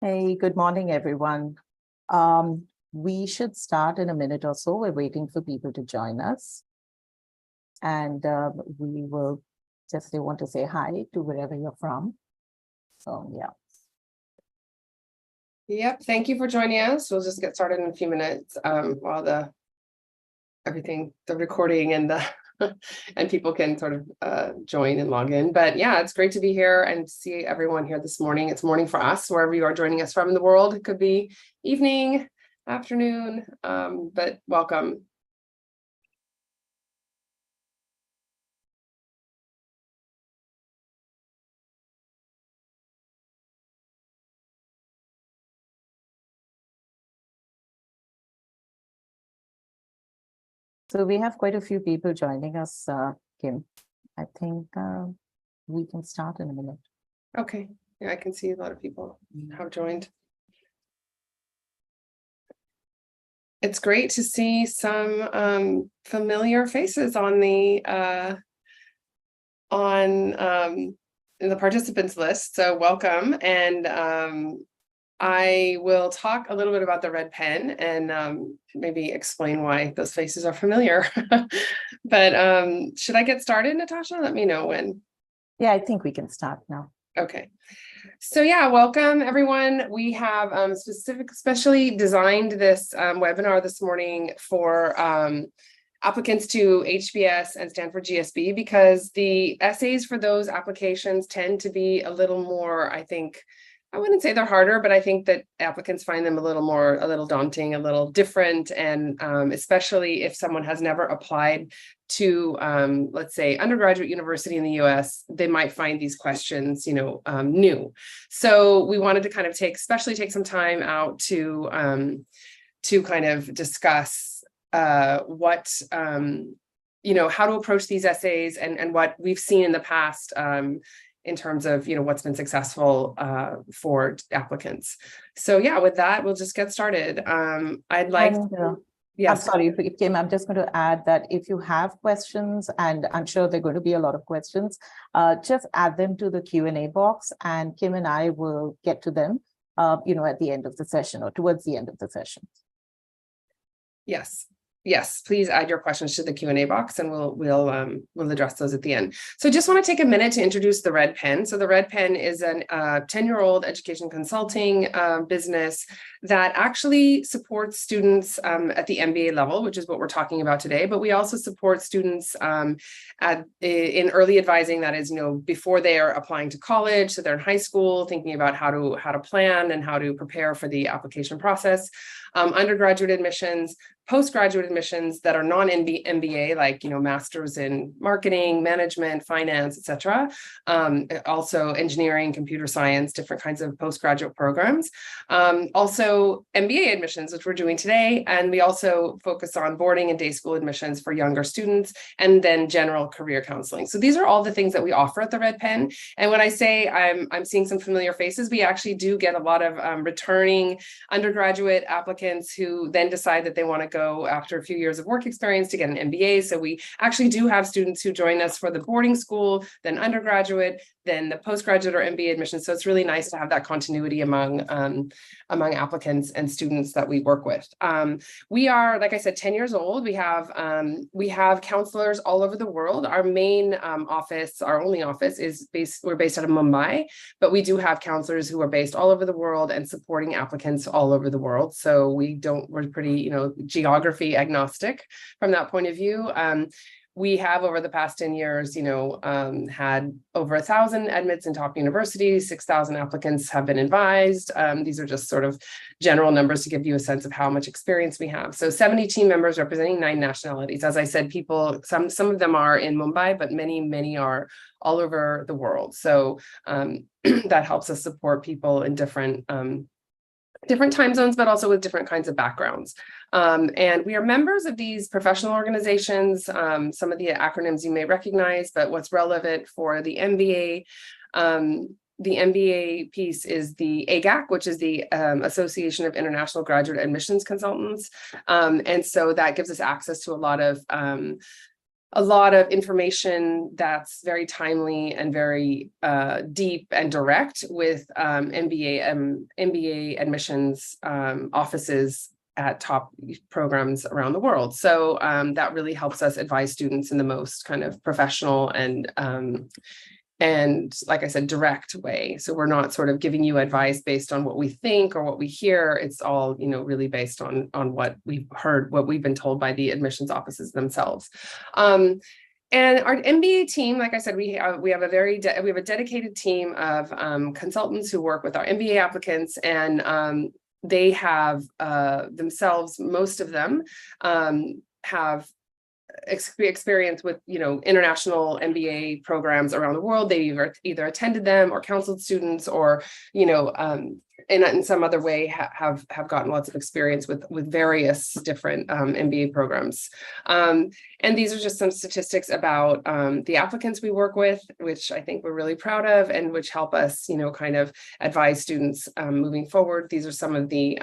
Hey, good morning, everyone. We should start in a minute or so. We're waiting for people to join us. And we will just want to say hi to wherever you're from. So, yeah. Yep, thank you for joining us. We'll just get started in a few minutes while the recording and the and people can sort of join and log in. But yeah, it's great to be here and see everyone here this morning. It's morning for us, wherever you are joining us from in the world. It could be evening, afternoon, but welcome. So we have quite a few people joining us, Kim. I think we can start in a minute. Okay, yeah, I can see a lot of people have joined. It's great to see some familiar faces on the in the participants list. So welcome. And I will talk a little bit about the red pen and maybe explain why those faces are familiar. But should I get started, Natasha? Let me know when. Yeah, I think we can start now. Okay. So yeah, welcome everyone. We have specially designed this webinar this morning for applicants to HBS and Stanford GSB, because the essays for those applications tend to be a little more, I think, I wouldn't say they're harder, but I think that applicants find them a little daunting, a little different. And especially if someone has never applied to, let's say, undergraduate university in the US, they might find these questions, new. So we wanted to kind of especially take some time out to kind of discuss what, how to approach these essays and what we've seen in the past in terms of, what's been successful for applicants. So yeah, with that, we'll just get started. I'd like I'm sorry, Kim, I'm just going to add that if you have questions, and I'm sure there are going to be a lot of questions, just add them to the Q&A box, and Kim and I will get to them, at the end of the session or towards the end of the session. Yes, please add your questions to the Q&A box, and we'll address those at the end. So just want to take a minute to introduce the Red Pen. So the Red Pen is an 10-year-old education consulting business that actually supports students at the MBA level, which is what we're talking about today. But we also support students in early advising, that is, before they are applying to college. So they're in high school, thinking about how to plan and how to prepare for the application process. Undergraduate admissions, postgraduate admissions that are non-MBA, like, masters in marketing, management, finance, etc. Also engineering, computer science, different kinds of postgraduate programs. Also MBA admissions, which we're doing today. And we also focus on boarding and day school admissions for younger students, and then general career counseling. So these are all the things that we offer at the Red Pen. And when I say I'm seeing some familiar faces, we actually do get a lot of returning undergraduate applicants who then decide that they want to go after a few years of work experience to get an MBA. So we actually do have students who join us for the boarding school, then undergraduate, then the postgraduate or MBA admission. So it's really nice to have that continuity among applicants and students that we work with. We are, like I said, 10 years old. We have counselors all over the world. Our main office, our only office, we're based out of Mumbai, but we do have counselors who are based all over the world and supporting applicants all over the world. So we're pretty, geography agnostic from that point of view. We have, over the past 10 years, had over 1,000 admits in top universities, 6,000 applicants have been advised. These are just sort of general numbers to give you a sense of how much experience we have. So 70 team members representing 9 nationalities. As I said, some of them are in Mumbai, but many are all over the world. So that helps us support people in different time zones, but also with different kinds of backgrounds. And we are members of these professional organizations. Some of the acronyms you may recognize, but what's relevant for the MBA, the MBA piece is the AGAC, which is the Association of International Graduate Admissions Consultants. And so that gives us access to a lot of a lot of information that's very timely and very deep and direct with MBA admissions offices at top programs around the world. So that really helps us advise students in the most kind of professional and like I said, direct way. So we're not sort of giving you advice based on what we think or what we hear. It's all, really based on what we've heard, what we've been told by the admissions offices themselves. And our MBA team, like I said, we have a dedicated team of consultants who work with our MBA applicants, and they have themselves, most of them have experience with international MBA programs around the world. They either attended them or counseled students, or in some other way have gotten lots of experience with various different MBA programs. And these are just some statistics about the applicants we work with, which I think we're really proud of, and which help us kind of advise students moving forward. These are some of the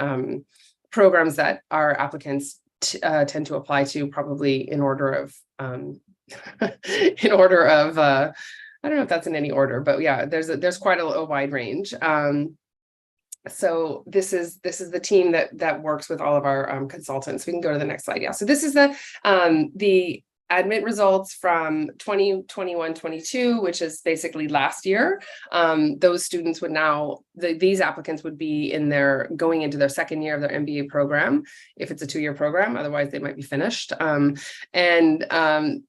programs that our applicants tend to apply to, probably in order of I don't know if that's in any order, but yeah, there's quite a wide range. So this is the team that works with all of our consultants. We can go to the next slide. Yeah, so this is the admit results from 2021-22, which is basically last year. Those students would now, these applicants would be going into their second year of their MBA program, if it's a 2-year program, otherwise they might be finished.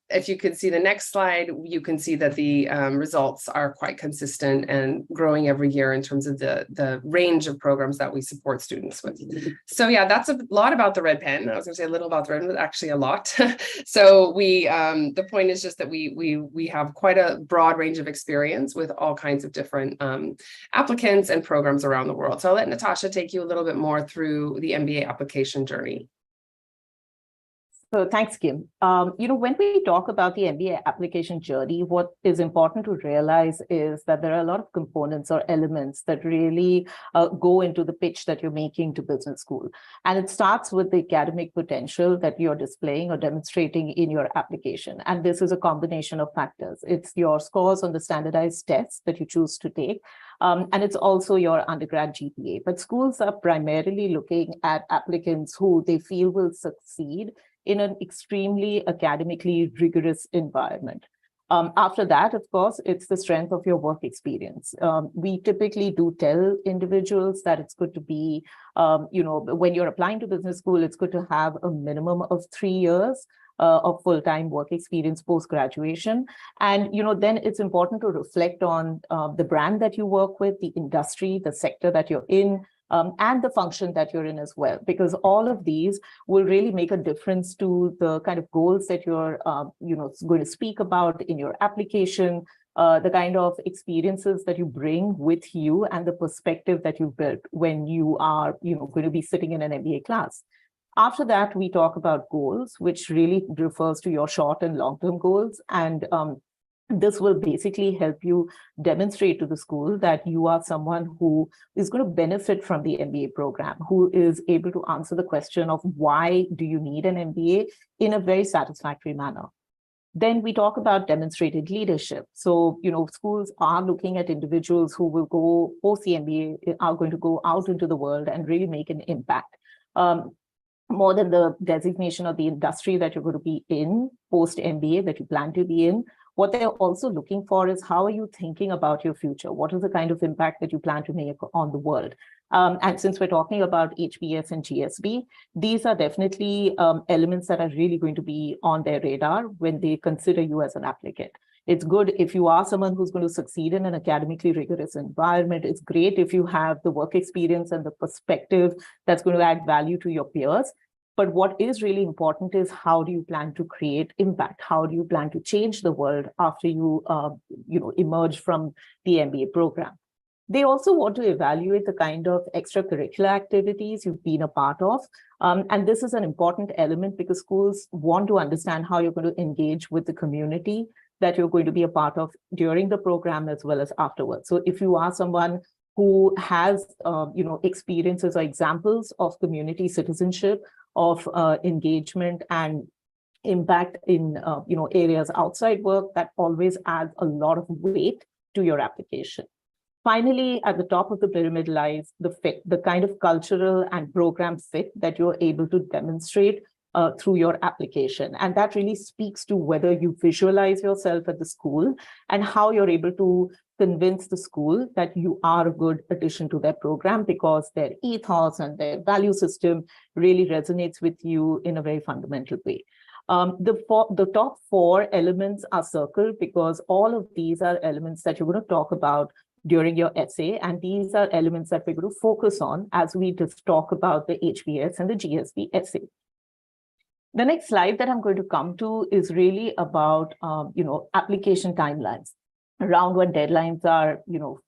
If you could see the next slide, you can see that the results are quite consistent and growing every year in terms of the range of programs that we support students with. So yeah, that's a lot about the Red Pen. I was gonna say a little about the Red Pen, but actually a lot. So the point is just that we have quite a broad range of experience with all kinds of different applicants and programs around the world. So I'll let Natasha take you a little bit more through the MBA application journey. So thanks, Kim. When we talk about the MBA application journey, what is important to realize is that there are a lot of components or elements that really go into the pitch that you're making to business school. And it starts with the academic potential that you're displaying or demonstrating in your application. And this is a combination of factors. It's your scores on the standardized tests that you choose to take. And it's also your undergrad GPA. But schools are primarily looking at applicants who they feel will succeed in an extremely academically rigorous environment. After that, of course, it's the strength of your work experience. We typically do tell individuals that it's good to be, when you're applying to business school, it's good to have a minimum of 3 years of full-time work experience post-graduation. And, then it's important to reflect on the brand that you work with, the industry, the sector that you're in, and the function that you're in as well, because all of these will really make a difference to the kind of goals that you're, going to speak about in your application, the kind of experiences that you bring with you, and the perspective that you built when you are, going to be sitting in an MBA class. After that, we talk about goals, which really refers to your short and long-term goals. And this will basically help you demonstrate to the school that you are someone who is going to benefit from the MBA program, who is able to answer the question of why do you need an MBA in a very satisfactory manner. Then we talk about demonstrated leadership. So, schools are looking at individuals who will go post the MBA, are going to go out into the world and really make an impact. More than the designation of the industry that you're going to be in post MBA that you plan to be in, what they're also looking for is how are you thinking about your future? What is the kind of impact that you plan to make on the world? And since we're talking about HBS and GSB, these are definitely elements that are really going to be on their radar when they consider you as an applicant. It's good if you are someone who's going to succeed in an academically rigorous environment. It's great if you have the work experience and the perspective that's going to add value to your peers. But what is really important is how do you plan to create impact? How do you plan to change the world after you, emerge from the MBA program? They also want to evaluate the kind of extracurricular activities you've been a part of. And this is an important element because schools want to understand how you're going to engage with the community that you're going to be a part of during the program as well as afterwards. So if you are someone who has, experiences or examples of community citizenship, of engagement and impact in areas outside work, that always adds a lot of weight to your application. Finally, at the top of the pyramid lies the fit, the kind of cultural and program fit that you're able to demonstrate through your application. And that really speaks to whether you visualize yourself at the school and how you're able to convince the school that you are a good addition to their program, because their ethos and their value system really resonates with you in a very fundamental way. The top 4 elements are circled because all of these are elements that you're going to talk about during your essay. And these are elements that we're going to focus on as we just talk about the HBS and the GSB essay. The next slide that I'm going to come to is really about, application timelines. Around when deadlines are,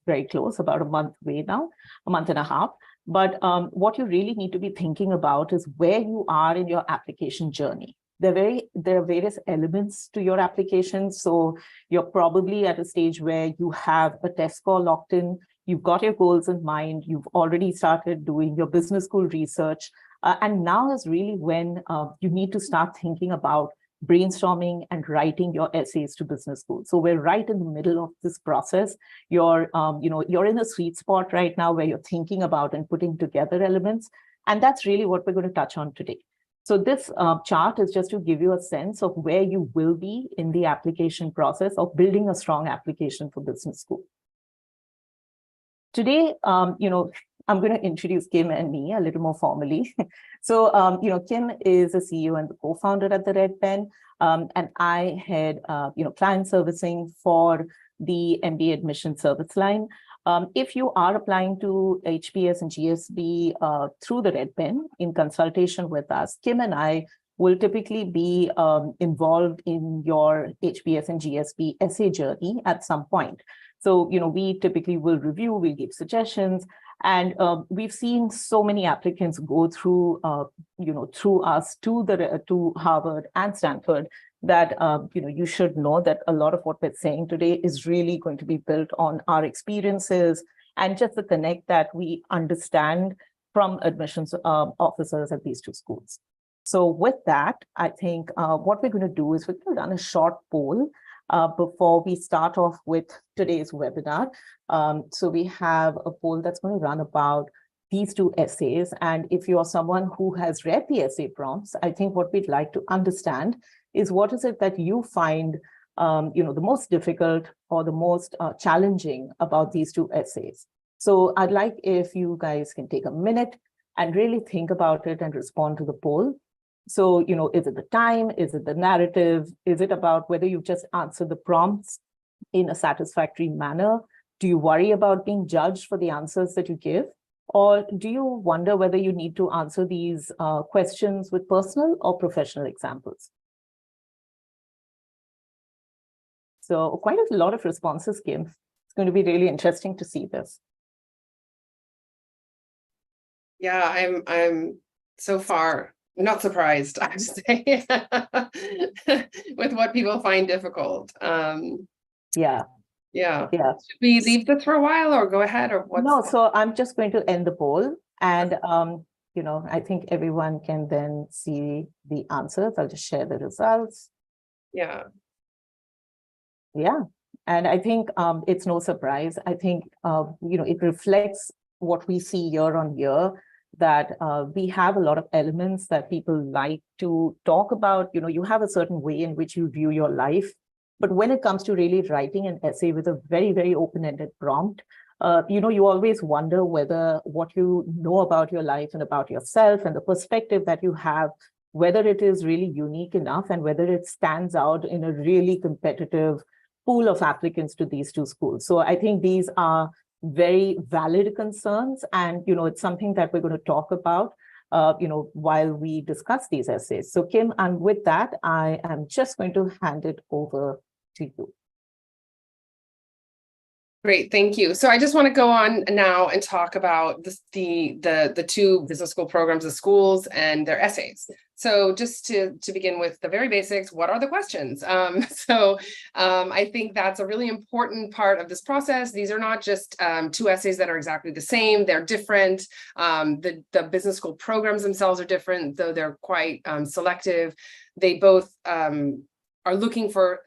very close, about a month away now, a month and a half. But what you really need to be thinking about is where you are in your application journey. There are various elements to your application. So you're probably at a stage where you have a test score locked in, you've got your goals in mind, you've already started doing your business school research. And now is really when you need to start thinking about brainstorming and writing your essays to business school. So we're right in the middle of this process. You're in a sweet spot right now where you're thinking about and putting together elements. And that's really what we're going to touch on today. So this chart is just to give you a sense of where you will be in the application process of building a strong application for business school. Today, I'm going to introduce Kim and me a little more formally. So, Kim is a CEO and the co-founder at the Red Pen, and I head, client servicing for the MBA admission service line. If you are applying to HBS and GSB through the Red Pen in consultation with us, Kim and I will typically be involved in your HBS and GSB essay journey at some point. So, we typically will review, we'll give suggestions, and we've seen so many applicants go through, through us to Harvard and Stanford that, you should know that a lot of what we're saying today is really going to be built on our experiences and just the connect that we understand from admissions officers at these 2 schools. So with that, I think what we're going to do is we're going to run a short poll before we start off with today's webinar. So we have a poll that's going to run about these 2 essays. And if you're someone who has read the essay prompts, I think what we'd like to understand is what is it that you find, the most difficult or the most challenging about these 2 essays. So I'd like if you guys can take a minute and really think about it and respond to the poll. So, is it the time? Is it the narrative? Is it about whether you just answer the prompts in a satisfactory manner? Do you worry about being judged for the answers that you give? Or do you wonder whether you need to answer these questions with personal or professional examples? So quite a lot of responses, Kim. It's going to be really interesting to see this. Yeah, I'm so far not surprised, I have to say, with what people find difficult. Yeah. Should we leave this for a while or go ahead or what? No, so I'm just going to end the poll, and I think everyone can then see the answers. I'll just share the results. Yeah. And I think it's no surprise. I think it reflects what we see year on year, that we have a lot of elements that people like to talk about. You have a certain way in which you view your life. But when it comes to really writing an essay with a very, very open-ended prompt, you always wonder whether what you know about your life and about yourself and the perspective that you have, whether it is really unique enough and whether it stands out in a really competitive pool of applicants to these 2 schools. So I think these are very valid concerns, and it's something that we're going to talk about while we discuss these essays. So Kim, and with that, I am just going to hand it over to you. Great, thank you. So I just want to go on now and talk about the 2 business school programs, the schools and their essays. So just to begin with the very basics, what are the questions? I think that's a really important part of this process. These are not just two essays that are exactly the same. They're different. The business school programs themselves are different, though they're quite selective. They both are looking for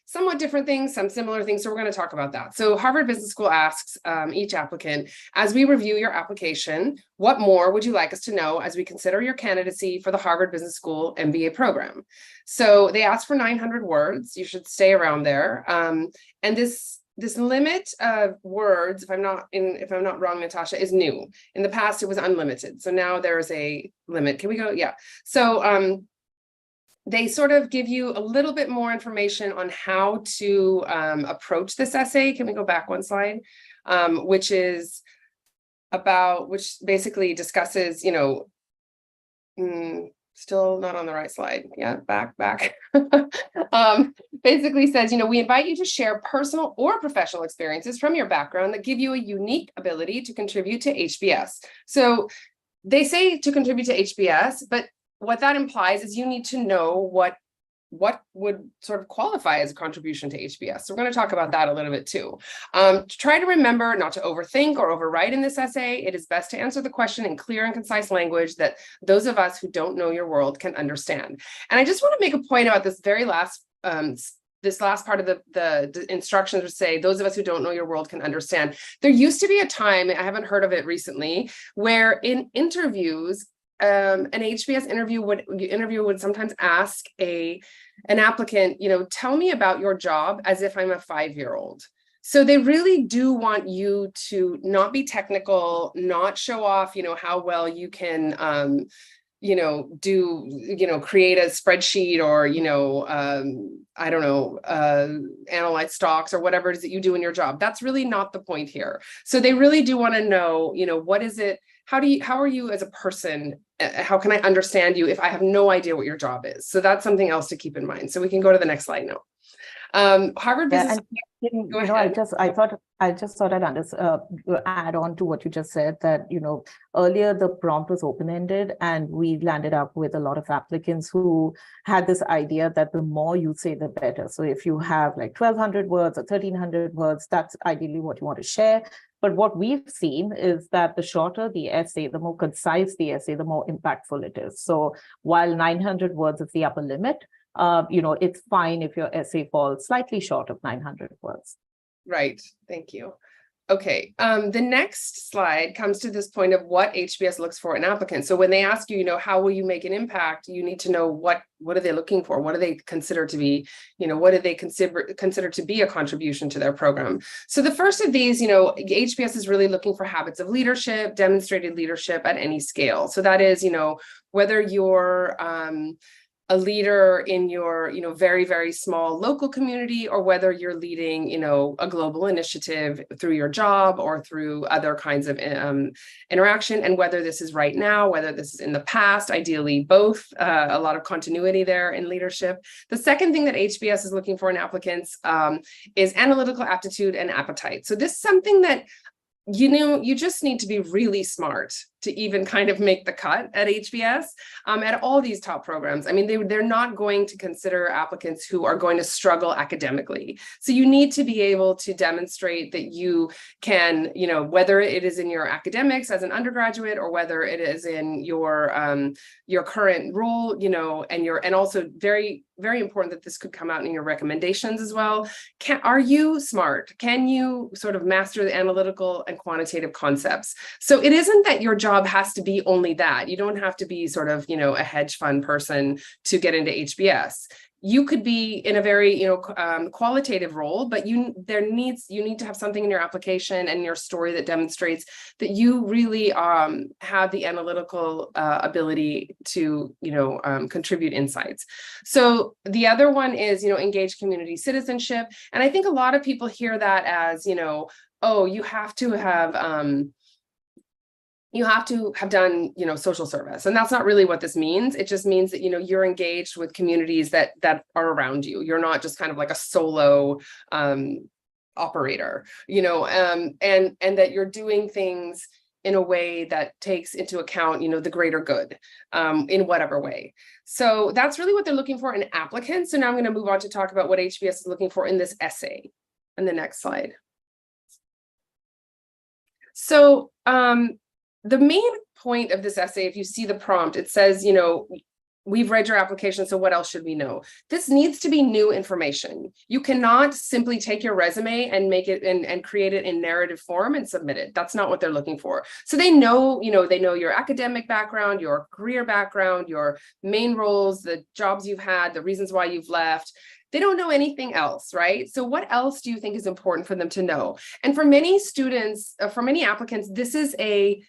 somewhat different things, some similar things. So we're going to talk about that. So Harvard Business School asks each applicant, as we review your application, what more would you like us to know as we consider your candidacy for the Harvard Business School MBA program? So they ask for 900 words. You should stay around there. And this limit of words, if I'm not wrong, Natasha, is new. In the past, it was unlimited. So now there's a limit. Can we go? Yeah. So they sort of give you a little bit more information on how to approach this essay. Can we go back one slide? Which basically discusses, still not on the right slide. Yeah, back. Basically says, we invite you to share personal or professional experiences from your background that give you a unique ability to contribute to HBS. So they say to contribute to HBS, but what that implies is you need to know what would sort of qualify as a contribution to HBS. So we're going to talk about that a little bit too. Try to remember not to overthink or overwrite in this essay. It is best to answer the question in clear and concise language that those of us who don't know your world can understand. And I just want to make a point about this very last part of the instructions would say, those of us who don't know your world can understand. There used to be a time, I haven't heard of it recently, where in interviews, an HBS interviewer would sometimes ask an applicant, tell me about your job as if I'm a 5-year-old. So they really do want you to not be technical, not show off, how well you can, create a spreadsheet or, analyze stocks or whatever it is that you do in your job. That's really not the point here. So they really do want to know, what is it? How are you as a person? How can I understand you if I have no idea what your job is? So that's something else to keep in mind. So we can go to the next slide now. Harvard Business. I just thought I'd add on to what you just said that, earlier the prompt was open-ended and we landed up with a lot of applicants who had this idea that the more you say, the better. So if you have like 1,200 words or 1,300 words, that's ideally what you want to share. But what we've seen is that the shorter the essay, the more concise the essay, the more impactful it is. So while 900 words is the upper limit, it's fine if your essay falls slightly short of 900 words. Right. Thank you. Okay. The next slide comes to this point of what HBS looks for in applicants. So when they ask you, how will you make an impact? You need to know what are they looking for? What do they consider to be, what do they consider to be a contribution to their program? So the first of these, HBS is really looking for habits of leadership, demonstrated leadership at any scale. So that is, whether you're a leader in your, very, very small local community, or whether you're leading, a global initiative through your job or through other kinds of interaction, and whether this is right now, whether this is in the past, ideally both, a lot of continuity there in leadership. The second thing that HBS is looking for in applicants is analytical aptitude and appetite. So this is something that you just need to be really smart to even kind of make the cut at HBS, at all these top programs. I mean, they're not going to consider applicants who are going to struggle academically. So you need to be able to demonstrate that you can, whether it is in your academics as an undergraduate or whether it is in your current role, and also very, very important that this could come out in your recommendations as well. Are you smart? Can you sort of master the analytical and quantitative concepts? So it isn't that your job has to be only that. You don't have to be sort of, a hedge fund person to get into HBS. You could be in a very, qualitative role, but you need to have something in your application and your story that demonstrates that you really have the analytical ability to, contribute insights. So the other one is, engage community citizenship. And I think a lot of people hear that as, oh, you have to have done, social service. And that's not really what this means. It just means that, you're engaged with communities that are around you. You're not just kind of like a solo operator, and that you're doing things in a way that takes into account, the greater good, in whatever way. So that's really what they're looking for in applicants. So now I'm going to move on to talk about what HBS is looking for in this essay. And the next slide. So the main point of this essay, if you see the prompt, it says, we've read your application, so what else should we know? This needs to be new information. You cannot simply take your resume and make it and create it in narrative form and submit it. That's not what they're looking for. So they know, they know your academic background, your career background, your main roles, the jobs you've had, the reasons why you've left. They don't know anything else, right? So what else do you think is important for them to know? And for many students, for many applicants, this is a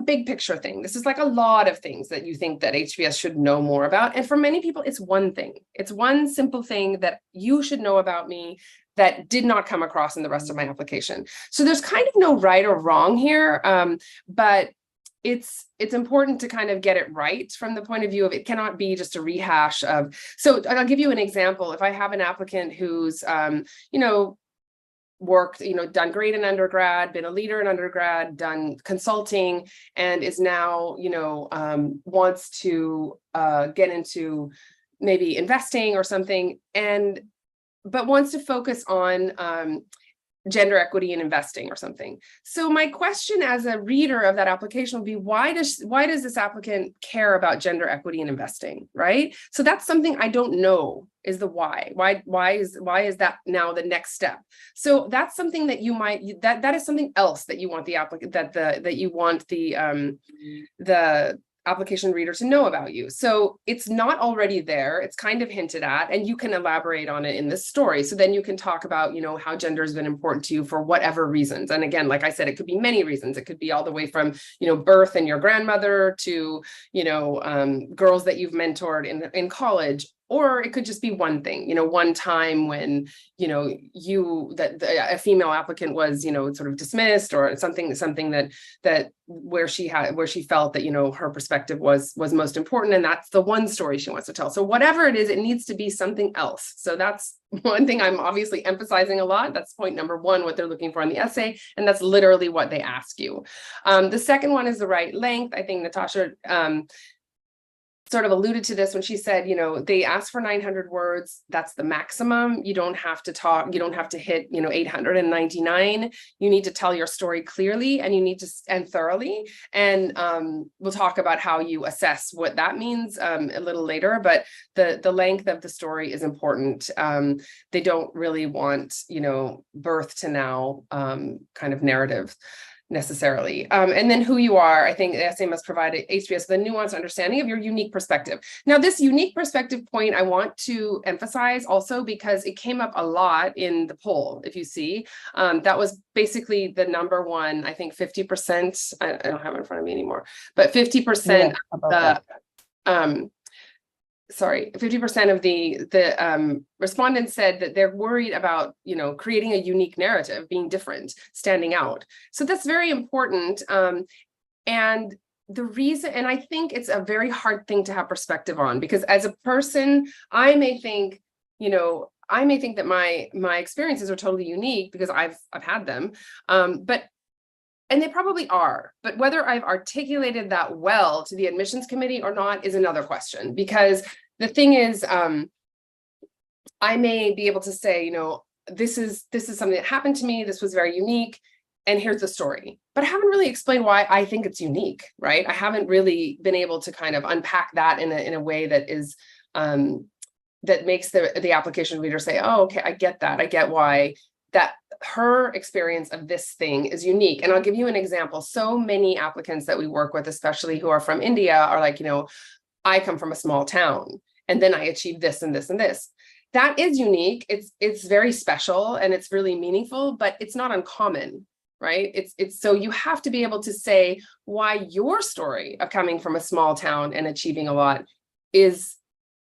big picture thing. This is like a lot of things that you think that HBS should know more about. And for many people, it's one thing. It's one simple thing that you should know about me that did not come across in the rest of my application. So there's kind of no right or wrong here, but it's important to kind of get it right from the point of view of it cannot be just a rehash of. So I'll give you an example. If I have an applicant who's, worked, done great in undergrad, been a leader in undergrad, done consulting, and is now, wants to get into maybe investing or something, but wants to focus on gender equity in investing or something. So my question as a reader of that application would be, why does this applicant care about gender equity in investing, right? So that's something I don't know is the why. Why is that now the next step? So that's something that you might, that is something else that you want the applicant, that you want the application reader to know about you. So it's not already there. It's kind of hinted at, and you can elaborate on it in this story. So then you can talk about, how gender has been important to you for whatever reasons. And again, like I said, it could be many reasons. It could be all the way from, birth and your grandmother to, girls that you've mentored in college. Or it could just be one thing, one time when, a female applicant was, sort of dismissed, or something that where she felt that, her perspective was most important. And that's the one story she wants to tell. So whatever it is, it needs to be something else. So that's one thing I'm obviously emphasizing a lot. That's point number one, what they're looking for in the essay. And that's literally what they ask you. The second one is the right length. I think Natasha, sort of alluded to this when she said, they ask for 900 words. That's the maximum. You don't have to talk. You don't have to hit, 899. You need to tell your story clearly, and you need to, and thoroughly. And we'll talk about how you assess what that means a little later, but the length of the story is important. They don't really want, birth to now kind of narrative necessarily. And then who you are. I think the essay must provide HBS with a nuanced understanding of your unique perspective. Now, this unique perspective point I want to emphasize also because it came up a lot in the poll, if you see. That was basically the number one, I think 50%, I don't have it in front of me anymore, but 50% of the 50% of the respondents said that they're worried about, creating a unique narrative, being different, standing out. So that's very important. And the reason, and I think it's a very hard thing to have perspective on, because as a person, I may think that my experiences are totally unique because I've had them, and they probably are, but whether I've articulated that well to the admissions committee or not is another question, because the thing is, I may be able to say, this is something that happened to me. This was very unique. And here's the story, but I haven't really explained why I think it's unique, right? I haven't really been able to kind of unpack that in a way that is, that makes the application reader say, oh, okay, I get that. I get why that her experience of this thing is unique. And I'll give you an example. So many applicants that we work with, especially who are from India, are like, I come from a small town and then I achieved this and this and this. That is unique. It's very special and it's really meaningful, but it's not uncommon, right? It's so you have to be able to say why your story of coming from a small town and achieving a lot is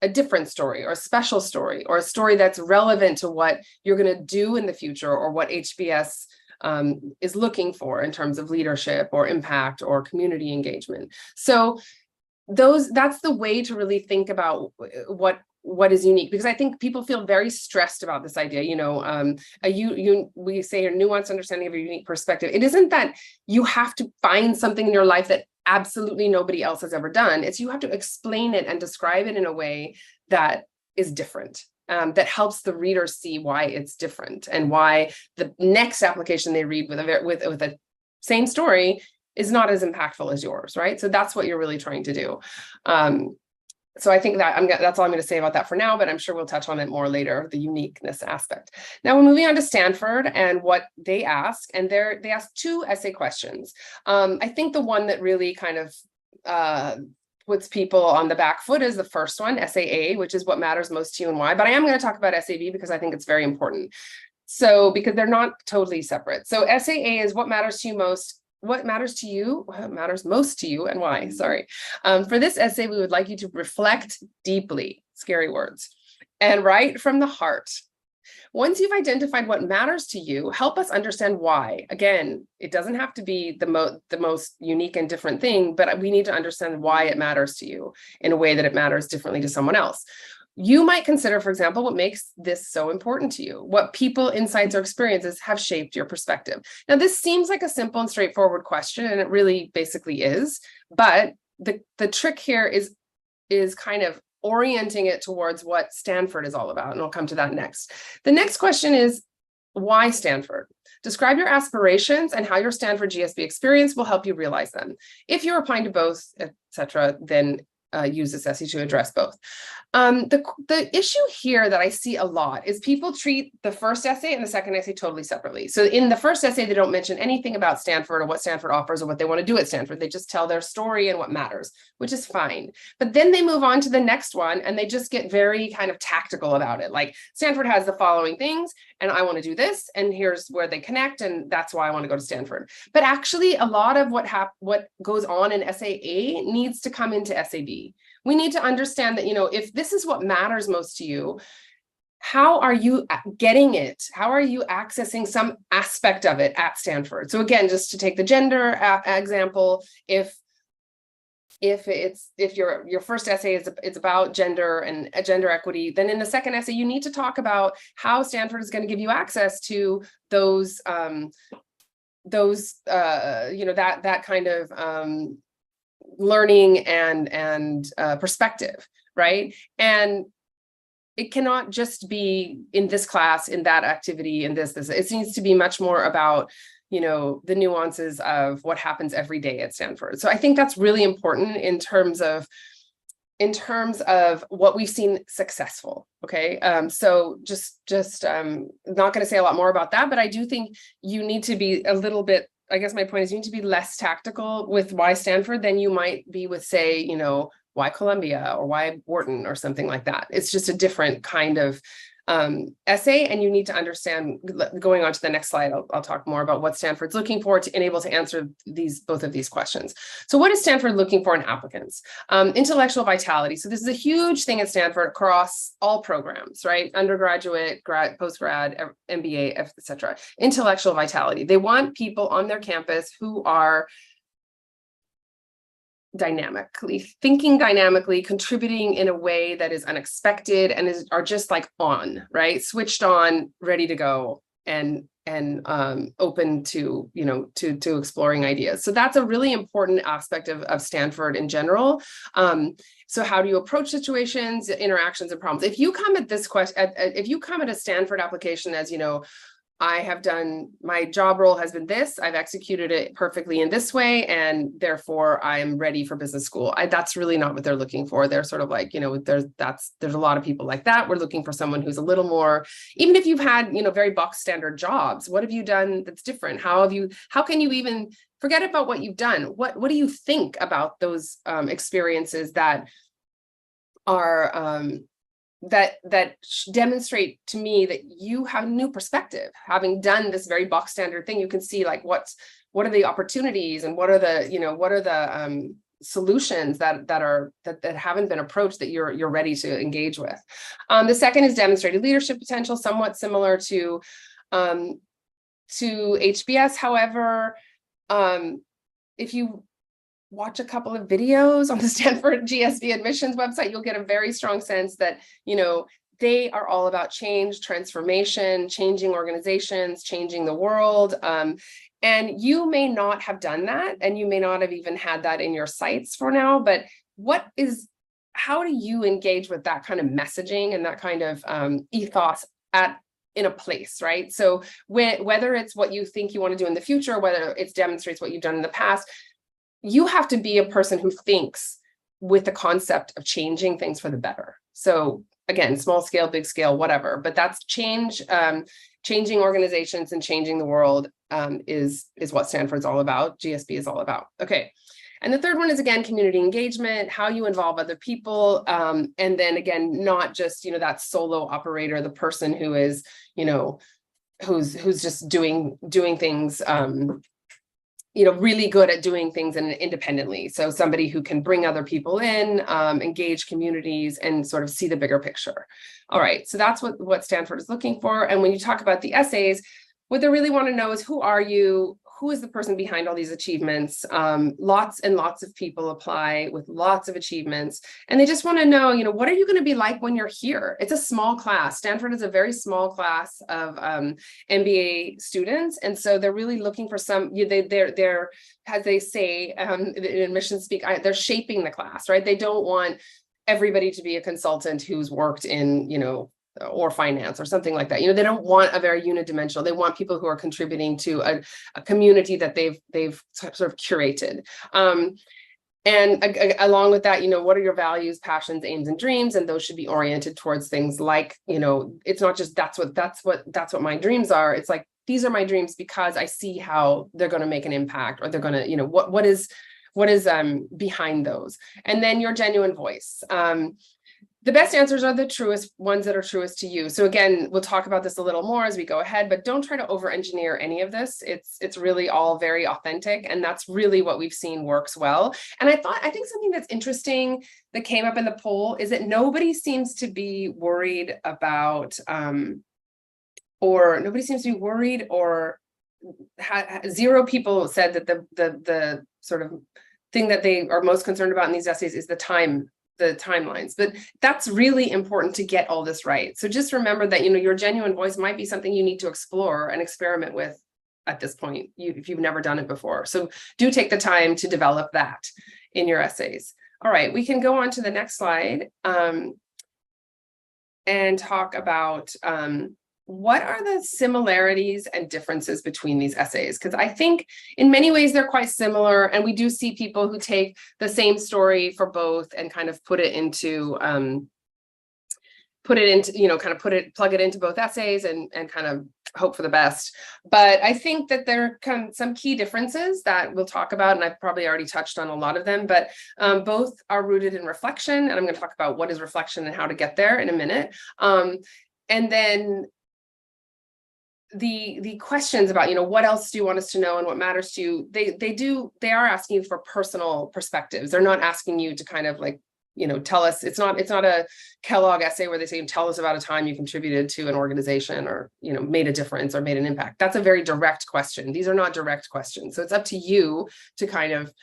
a different story or a special story or a story that's relevant to what you're going to do in the future or what HBS is looking for in terms of leadership or impact or community engagement. So that's the way to really think about what what is unique, because I think people feel very stressed about this idea, we say a nuanced understanding of your unique perspective. It isn't that you have to find something in your life that absolutely nobody else has ever done. It's you have to explain it and describe it in a way that is different, that helps the reader see why it's different and why the next application they read with a same story is not as impactful as yours, right? So that's what you're really trying to do. So I think that's all I'm going to say about that for now, but I'm sure we'll touch on it more later, the uniqueness aspect. Now we're moving on to Stanford and what they ask, and they ask 2 essay questions. I think the one that really kind of puts people on the back foot is the first one, essay A, which is what matters most to you and why, but I am going to talk about essay B because I think it's very important. So because they're not totally separate. So essay A is what matters to you most. What matters most to you and why, sorry. For this essay, we would like you to reflect deeply, scary words, and write from the heart. Once you've identified what matters to you, help us understand why. Again, it doesn't have to be the most unique and different thing, but we need to understand why it matters to you in a way that it matters differently to someone else. You might consider, for example, what makes this so important to you, what people, insights, or experiences have shaped your perspective. Now, this seems like a simple and straightforward question, and it really basically is, but the trick here is kind of orienting it towards what Stanford is all about, and I'll come to that next. The next question is, why Stanford? Describe your aspirations and how your Stanford GSB experience will help you realize them. If you're applying to both, etc., then use this essay to address both. The issue here that I see a lot is people treat the first essay and the second essay totally separately. So in the first essay, they don't mention anything about Stanford or what Stanford offers or what they want to do at Stanford. They just tell their story and what matters, which is fine. But then they move on to the next one and they just get very kind of tactical about it. Like, Stanford has the following things and I want to do this, and here's where they connect, and that's why I want to go to Stanford. But actually, a lot of what goes on in essay A needs to come into essay B. We need to understand that, if this is what matters most to you, how are you getting it? How are you accessing some aspect of it at Stanford? So again, just to take the gender example, if your first essay is about gender and gender equity, then in the second essay, you need to talk about how Stanford is going to give you access to those that kind of learning and perspective, right? And it cannot just be in this class, in that activity, in this. It needs to be much more about, the nuances of what happens every day at Stanford. So I think that's really important in terms of what we've seen successful. Okay. So just not going to say a lot more about that, but I do think you need to be a little bit, I guess my point is, you need to be less tactical with why Stanford than you might be with, say, why Columbia or why Wharton or something like that. It's just a different kind of essay, and you need to understand. Going on to the next slide, I'll talk more about what Stanford's looking for to enable to answer both of these questions. So what is Stanford looking for in applicants? Intellectual vitality. So this is a huge thing at Stanford across all programs, right? Undergraduate, grad, postgrad, MBA, etc. Intellectual vitality. They want people on their campus who are thinking dynamically, contributing in a way that is unexpected and are just like on, right? Switched on, ready to go, and open to, to exploring ideas. So that's a really important aspect of Stanford in general. So how do you approach situations, interactions, and problems? If you come at this question, if you come at a Stanford application as, I have done, my job role has been this, I've executed it perfectly in this way, and therefore I'm ready for business school. That's really not what they're looking for. They're sort of like, there's a lot of people like that. We're looking for someone who's a little more, even if you've had, very box standard jobs, what have you done that's different? How can you even forget about what you've done? What do you think about those experiences that are, that demonstrate to me that you have a new perspective, having done this very box standard thing. You can see like what are the opportunities and what are the solutions that haven't been approached that you're ready to engage with. The second is demonstrated leadership potential, somewhat similar to HBS. However, if you watch a couple of videos on the Stanford GSB admissions website, you'll get a very strong sense that, they are all about change, transformation, changing organizations, changing the world. And you may not have done that, and you may not have even had that in your sights for now, but how do you engage with that kind of messaging and that kind of ethos in a place, right? So whether it's what you think you want to do in the future, whether it demonstrates what you've done in the past, you have to be a person who thinks with the concept of changing things for the better. So again, small scale, big scale, whatever, but that's change, changing organizations and changing the world is what Stanford's all about, GSB is all about. Okay. And the third one is, again, community engagement, how you involve other people. And then again, not just, that solo operator, the person who is, who's just doing things, really good at doing things independently. So somebody who can bring other people in, engage communities, and sort of see the bigger picture. All right, so that's what Stanford is looking for. And when you talk about the essays, what they really want to know is, who are you? Who is the person behind all these achievements? Lots and lots of people apply with lots of achievements. And they just want to know, what are you going to be like when you're here? It's a small class. Stanford is a very small class of MBA students. And so they're really looking for they're, as they say, in admissions speak, they're shaping the class, right? They don't want everybody to be a consultant who's worked in, or finance or something like that. They don't want a very unidimensional. They want people who are contributing to a community that they've sort of curated. And along with that, what are your values, passions, aims, and dreams? And those should be oriented towards things like, it's not just that's what my dreams are. It's like, these are my dreams because I see how they're going to make an impact, or they're going to, what is behind those. And then your genuine voice. The best answers are the truest ones that are truest to you. So again, we'll talk about this a little more as we go ahead, but don't try to over-engineer any of this. It's really all very authentic, and that's really what we've seen works well. And I think something that's interesting that came up in the poll is that nobody seems to be worried about, zero people said that the sort of thing that they are most concerned about in these essays is the timelines, but that's really important to get all this right. So just remember that, your genuine voice might be something you need to explore and experiment with at this point, if you've never done it before. So do take the time to develop that in your essays. All right, we can go on to the next slide and talk about what are the similarities and differences between these essays? Because I think in many ways they're quite similar, and we do see people who take the same story for both and kind of plug it into both essays and kind of hope for the best. But I think that there are some key differences that we'll talk about, and I've probably already touched on a lot of them, but both are rooted in reflection, and I'm going to talk about what is reflection and how to get there in a minute. And then the questions about, what else do you want us to know and what matters to you, they are asking you for personal perspectives. They're not asking you to kind of like, tell us. It's not a Kellogg essay where they say, tell us about a time you contributed to an organization or, made a difference or made an impact. That's a very direct question. These are not direct questions. So it's up to you to kind of,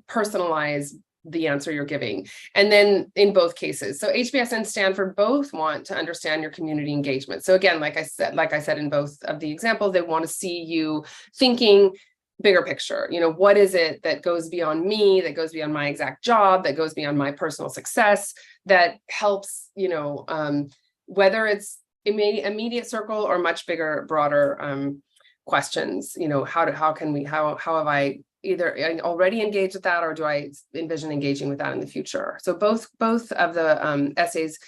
personalize the answer you're giving. And then in both cases, so HBS and Stanford both want to understand your community engagement. So again, like I said in both of the examples, they want to see you thinking bigger picture. What is it that goes beyond me, that goes beyond my exact job, that goes beyond my personal success, that helps, whether it's immediate circle or much bigger, broader questions. How have I either already engaged with that, or do I envision engaging with that in the future? So both of the essays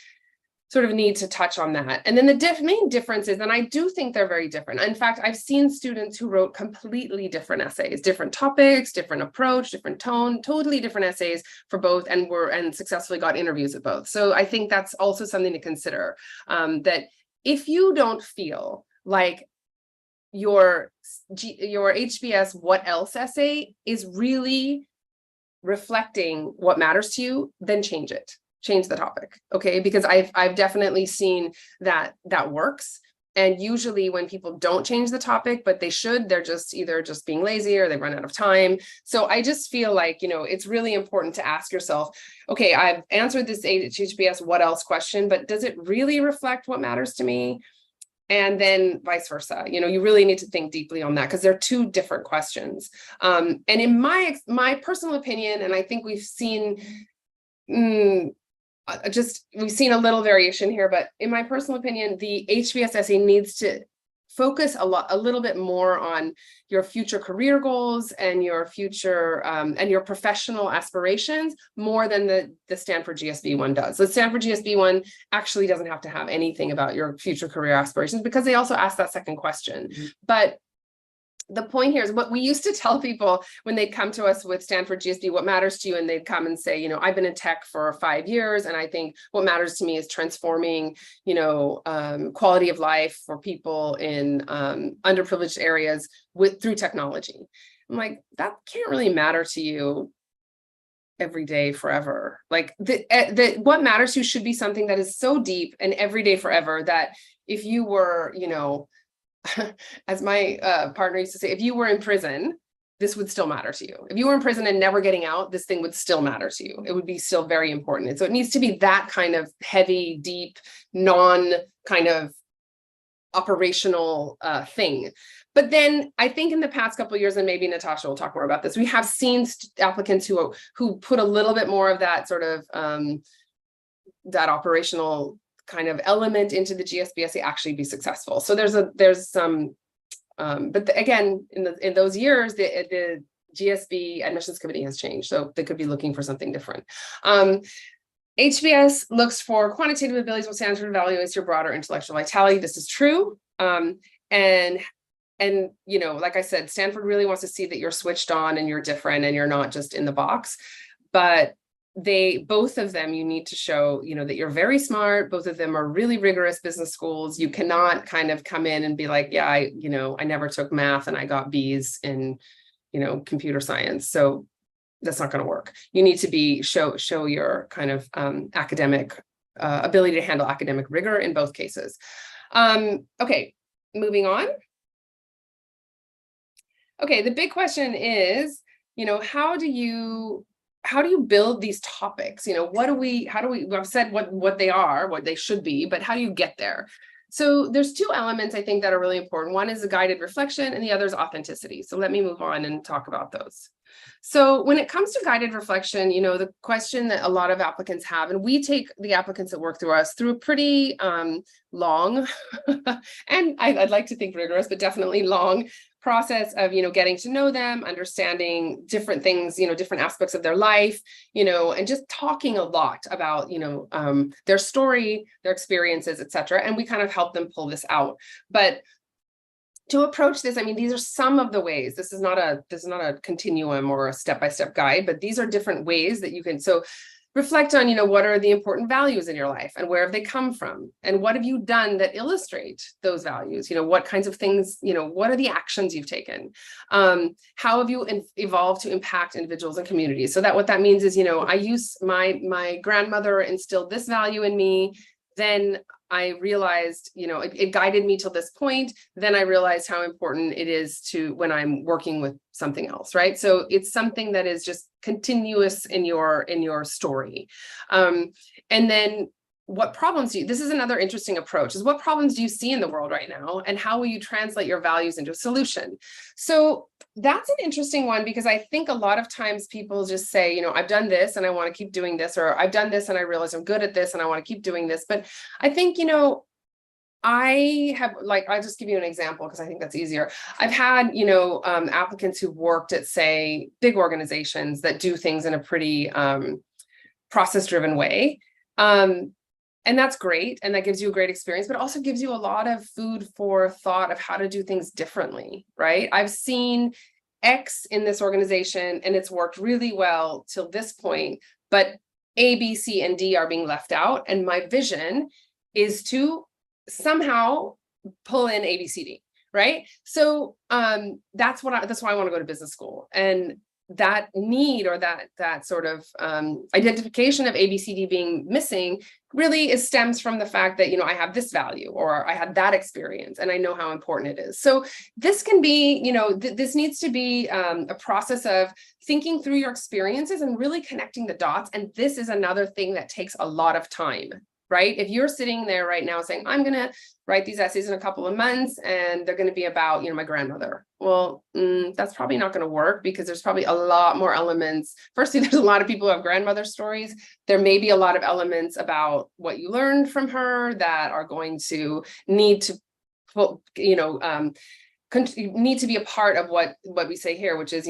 sort of need to touch on that. And then the main difference is, and I do think they're very different. In fact, I've seen students who wrote completely different essays, different topics, different approach, different tone, totally different essays for both, and successfully got interviews at both. So I think that's also something to consider, that if you don't feel like your HBS what else essay is really reflecting what matters to you, then change the topic. Okay, because I've definitely seen that works. And usually when people don't change the topic, but they should, they're just either just being lazy or they run out of time. So I just feel like, it's really important to ask yourself, okay, I've answered this HBS what else question, but does it really reflect what matters to me? And then vice versa. You really need to think deeply on that because they're two different questions. And in my personal opinion, and I think we've seen we've seen a little variation here, but in my personal opinion, the HBS essay needs to focus a little bit more on your future career goals and your future and your professional aspirations more than the Stanford GSB one does. The Stanford GSB one actually doesn't have to have anything about your future career aspirations because they also ask that second question. But the point here is what we used to tell people when they'd come to us with Stanford GSB, what matters to you? And they'd come and say, I've been in tech for 5 years. And I think what matters to me is transforming, quality of life for people in underprivileged areas through technology. I'm like, that can't really matter to you every day forever. Like what matters to you should be something that is so deep and every day forever that if you were, as my partner used to say, if you were in prison, this would still matter to you. If you were in prison and never getting out, this thing would still matter to you. It would be still very important. And so it needs to be that kind of heavy, deep, non kind of operational thing. But then I think in the past couple of years, and maybe Natasha will talk more about this, we have seen applicants who put a little bit more of that sort of that operational kind of element into the GSB essay actually be successful. So there's some, but again, in those years, the GSB admissions committee has changed, so they could be looking for something different. HBS looks for quantitative abilities, what Stanford evaluates your broader intellectual vitality. This is true, and like I said, Stanford really wants to see that you're switched on and you're different and you're not just in the box, but both of them, you need to show, that you're very smart. Both of them are really rigorous business schools. You cannot kind of come in and be like, yeah, I never took math and I got B's in, computer science. So that's not going to work. You need to show your kind of academic ability to handle academic rigor in both cases. Okay, moving on. Okay, the big question is, how do you build these topics? I've said what they are, what they should be, but how do you get there? So there's two elements I think that are really important. One is a guided reflection and the other is authenticity. So let me move on and talk about those. So when it comes to guided reflection, the question that a lot of applicants have, and we take the applicants that work through us through a pretty long, and I'd like to think rigorous, but definitely long process of, getting to know them, understanding different things, different aspects of their life, and just talking a lot about, their story, their experiences, et cetera. And we kind of help them pull this out. But to approach this, these are some of the ways. This is not a continuum or a step-by-step guide, but these are different ways that you can, so reflect on, what are the important values in your life and where have they come from? And what have you done that illustrate those values? What kinds of things, what are the actions you've taken? How have you evolved to impact individuals and communities? So what that means is, I use my grandmother instilled this value in me. Then I realized, it guided me till this point. Then I realized how important it is when I'm working with something else, right? So it's something that is just continuous in your story. And then what problems this is another interesting approach, is what problems do you see in the world right now? And how will you translate your values into a solution? So that's an interesting one, because I think a lot of times people just say, I've done this and I want to keep doing this, or I've done this and I realize I'm good at this and I want to keep doing this. But I think, I have, I'll just give you an example because I think that's easier. I've had, applicants who've worked at, say, big organizations that do things in a pretty process-driven way. And that's great. And that gives you a great experience, but also gives you a lot of food for thought of how to do things differently, right? I've seen X in this organization and it's worked really well till this point, but A, B, C, and D are being left out. And my vision is to somehow pull in A, B, C, D, right? So that's why I want to go to business school. And that need or that sort of identification of ABCD being missing really stems from the fact that, I have this value or I had that experience and I know how important it is. So this can be, this needs to be a process of thinking through your experiences and really connecting the dots. And this is another thing that takes a lot of time, right? If you're sitting there right now saying, I'm going to write these essays in a couple of months and they're going to be about, my grandmother. Well, that's probably not going to work because there's probably a lot more elements. Firstly, there's a lot of people who have grandmother stories. There may be a lot of elements about what you learned from her that are going to need to, need to be a part of what we say here, which is,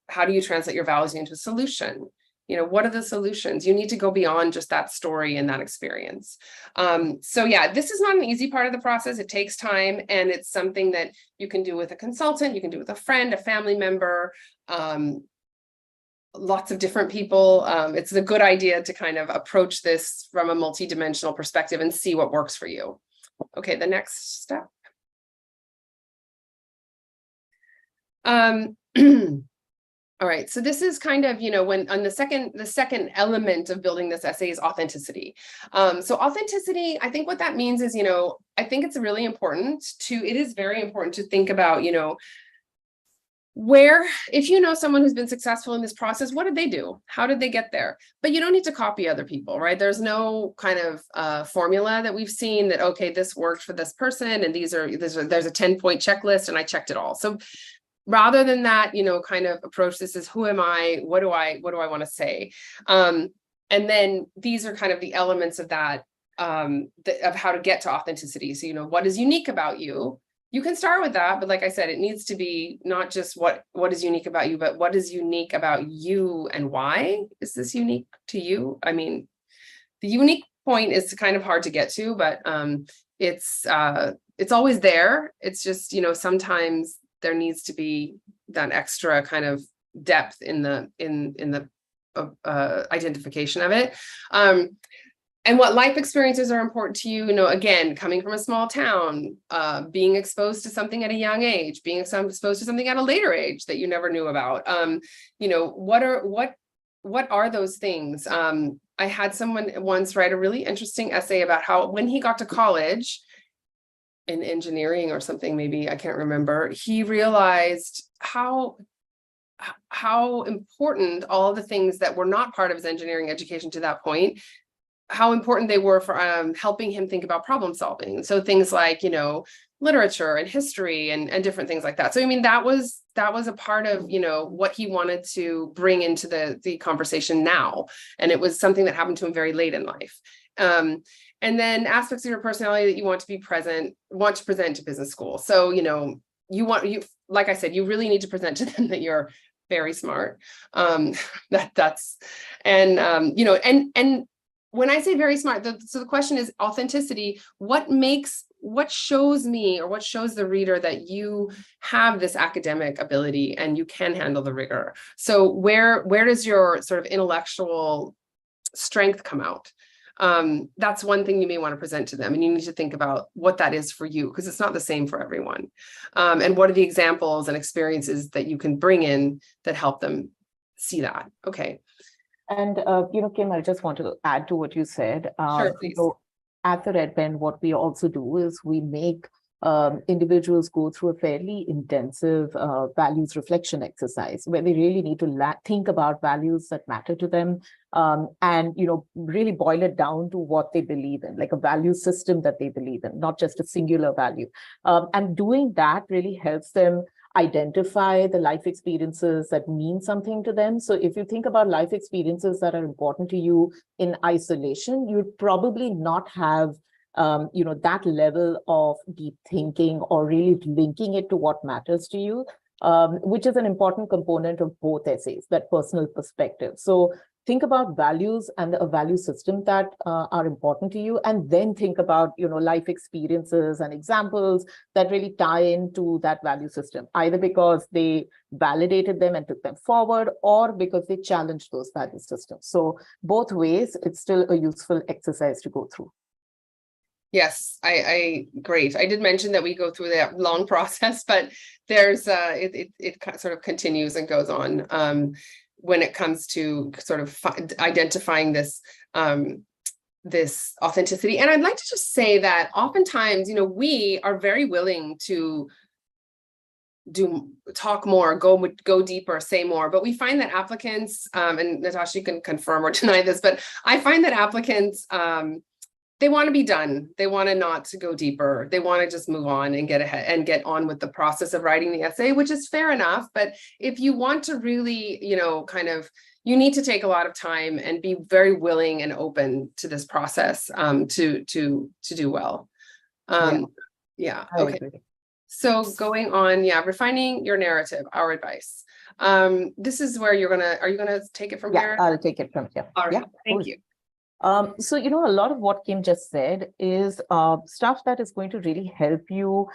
how do you translate your values into a solution? What are the solutions? You need to go beyond just that story and that experience. So yeah, this is not an easy part of the process. It takes time, and it's something that you can do with a consultant, you can do with a friend, a family member, lots of different people. It's a good idea to kind of approach this from a multidimensional perspective and see what works for you. Okay, the next step. All right, so this is kind of, when on the second element of building this essay is authenticity. So authenticity, I think what that means is, I think it's really important it is very important to think about, where, if you know someone who's been successful in this process, what did they do? How did they get there? But you don't need to copy other people, right? There's no kind of formula that we've seen that, okay, this worked for this person and there's a 10-point checklist and I checked it all. So rather than that, kind of approach this as, who am I? What do I want to say? And then these are kind of the elements of that, of how to get to authenticity. So, what is unique about you? You can start with that, but like I said, it needs to be not just what is unique about you, but what is unique about you and why is this unique to you? I mean, the unique point is kind of hard to get to, but it's always there. It's just, sometimes there needs to be that extra kind of depth in the identification of it. And what life experiences are important to you, again, coming from a small town, being exposed to something at a young age, being exposed to something at a later age that you never knew about. What are those things? I had someone once write a really interesting essay about how when he got to college, in engineering or something, maybe, I can't remember, he realized how important all the things that were not part of his engineering education to that point, how important they were for helping him think about problem solving. So things like, literature and history and different things like that. So, I mean, that was a part of, what he wanted to bring into the conversation now. And it was something that happened to him very late in life. And then aspects of your personality that you want to present to business school. So, like I said, you really need to present to them that you're very smart. And when I say very smart, so the question is authenticity. What shows me, or what shows the reader that you have this academic ability and you can handle the rigor? So where does your sort of intellectual strength come out? That's one thing you may want to present to them, and you need to think about what that is for you, because it's not the same for everyone. And what are the examples and experiences that you can bring in that help them see that? Okay. And, Kim, I just want to add to what you said. Sure, please. At the Red Pen, what we also do is we make individuals go through a fairly intensive values reflection exercise where they really need to think about values that matter to them, and really boil it down to what they believe in, like a value system that they believe in, not just a singular value. And doing that really helps them identify the life experiences that mean something to them. So if you think about life experiences that are important to you in isolation, you'd probably not have that level of deep thinking or really linking it to what matters to you, which is an important component of both essays, that personal perspective. So think about values and a value system that are important to you, and then think about, life experiences and examples that really tie into that value system, either because they validated them and took them forward, or because they challenged those value systems. So both ways, it's still a useful exercise to go through. Yes, I great. I did mention that we go through that long process, but there's it sort of continues and goes on when it comes to sort of identifying this this authenticity. And I'd like to just say that oftentimes, you know, we are very willing to talk more, go deeper, say more, but we find that applicants, and Natasha, you can confirm or deny this, but I find that applicants, they want to be done. They want to not to go deeper. They want to just move on and get ahead and get on with the process of writing the essay, which is fair enough. But if you want to really, you know, kind of, you need to take a lot of time and be very willing and open to this process to do well. Yeah. Okay. So going on, yeah, refining your narrative, our advice. This is where are you gonna take it from here? Yeah, I'll take it from here. All right, yeah, thank you. So, you know, a lot of what Kim just said is stuff that is going to really help you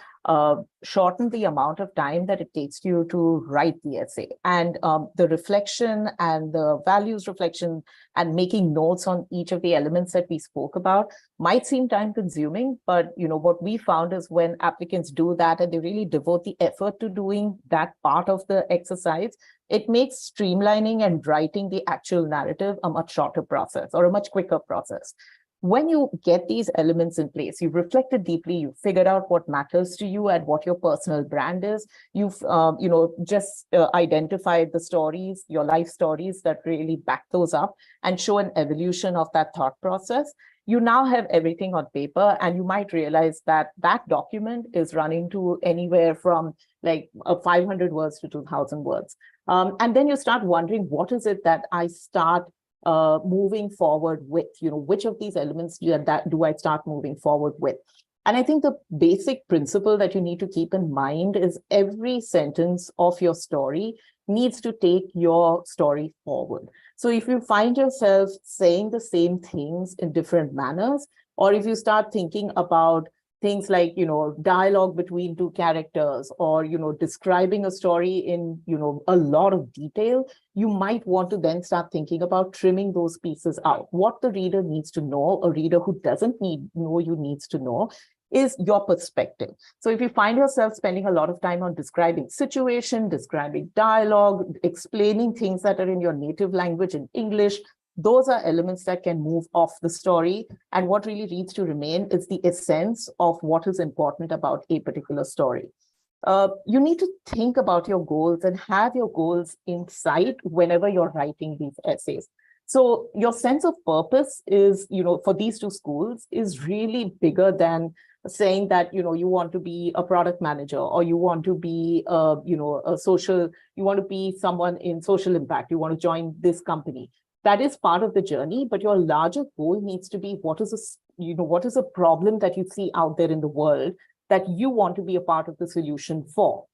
shorten the amount of time that it takes you to write the essay. And the reflection and the values reflection and making notes on each of the elements that we spoke about might seem time consuming, but, you know, what we found is when applicants do that and they really devote the effort to doing that part of the exercise, it makes streamlining and writing the actual narrative a much shorter process or a much quicker process. When you get these elements in place, you've reflected deeply, you've figured out what matters to you and what your personal brand is. You've, you know, just identified the stories, your life stories that really back those up and show an evolution of that thought process. You now have everything on paper, and you might realize that that document is running to anywhere from like 500 words to 2,000 words. And then you start wondering, what is it that I start moving forward with? You know, which of these elements do I start moving forward with? And I think the basic principle that you need to keep in mind is every sentence of your story needs to take your story forward. So if you find yourself saying the same things in different manners, or if you start thinking about things like, you know, dialogue between two characters, or, you know, describing a story in, you know, a lot of detail, you might want to then start thinking about trimming those pieces out. What the reader needs to know, a reader who doesn't know you needs to know, is your perspective. So if you find yourself spending a lot of time on describing situation, describing dialogue, explaining things that are in your native language in English, those are elements that can move off the story. And what really needs to remain is the essence of what is important about a particular story. You need to think about your goals and have your goals in sight whenever you're writing these essays. So your sense of purpose is, you know, for these two schools is really bigger than saying that, you know, you want to be a product manager, or you want to be, you know, you want to be someone in social impact, you want to join this company. That is part of the journey, but your larger goal needs to be what is a problem that you see out there in the world that you want to be a part of the solution for.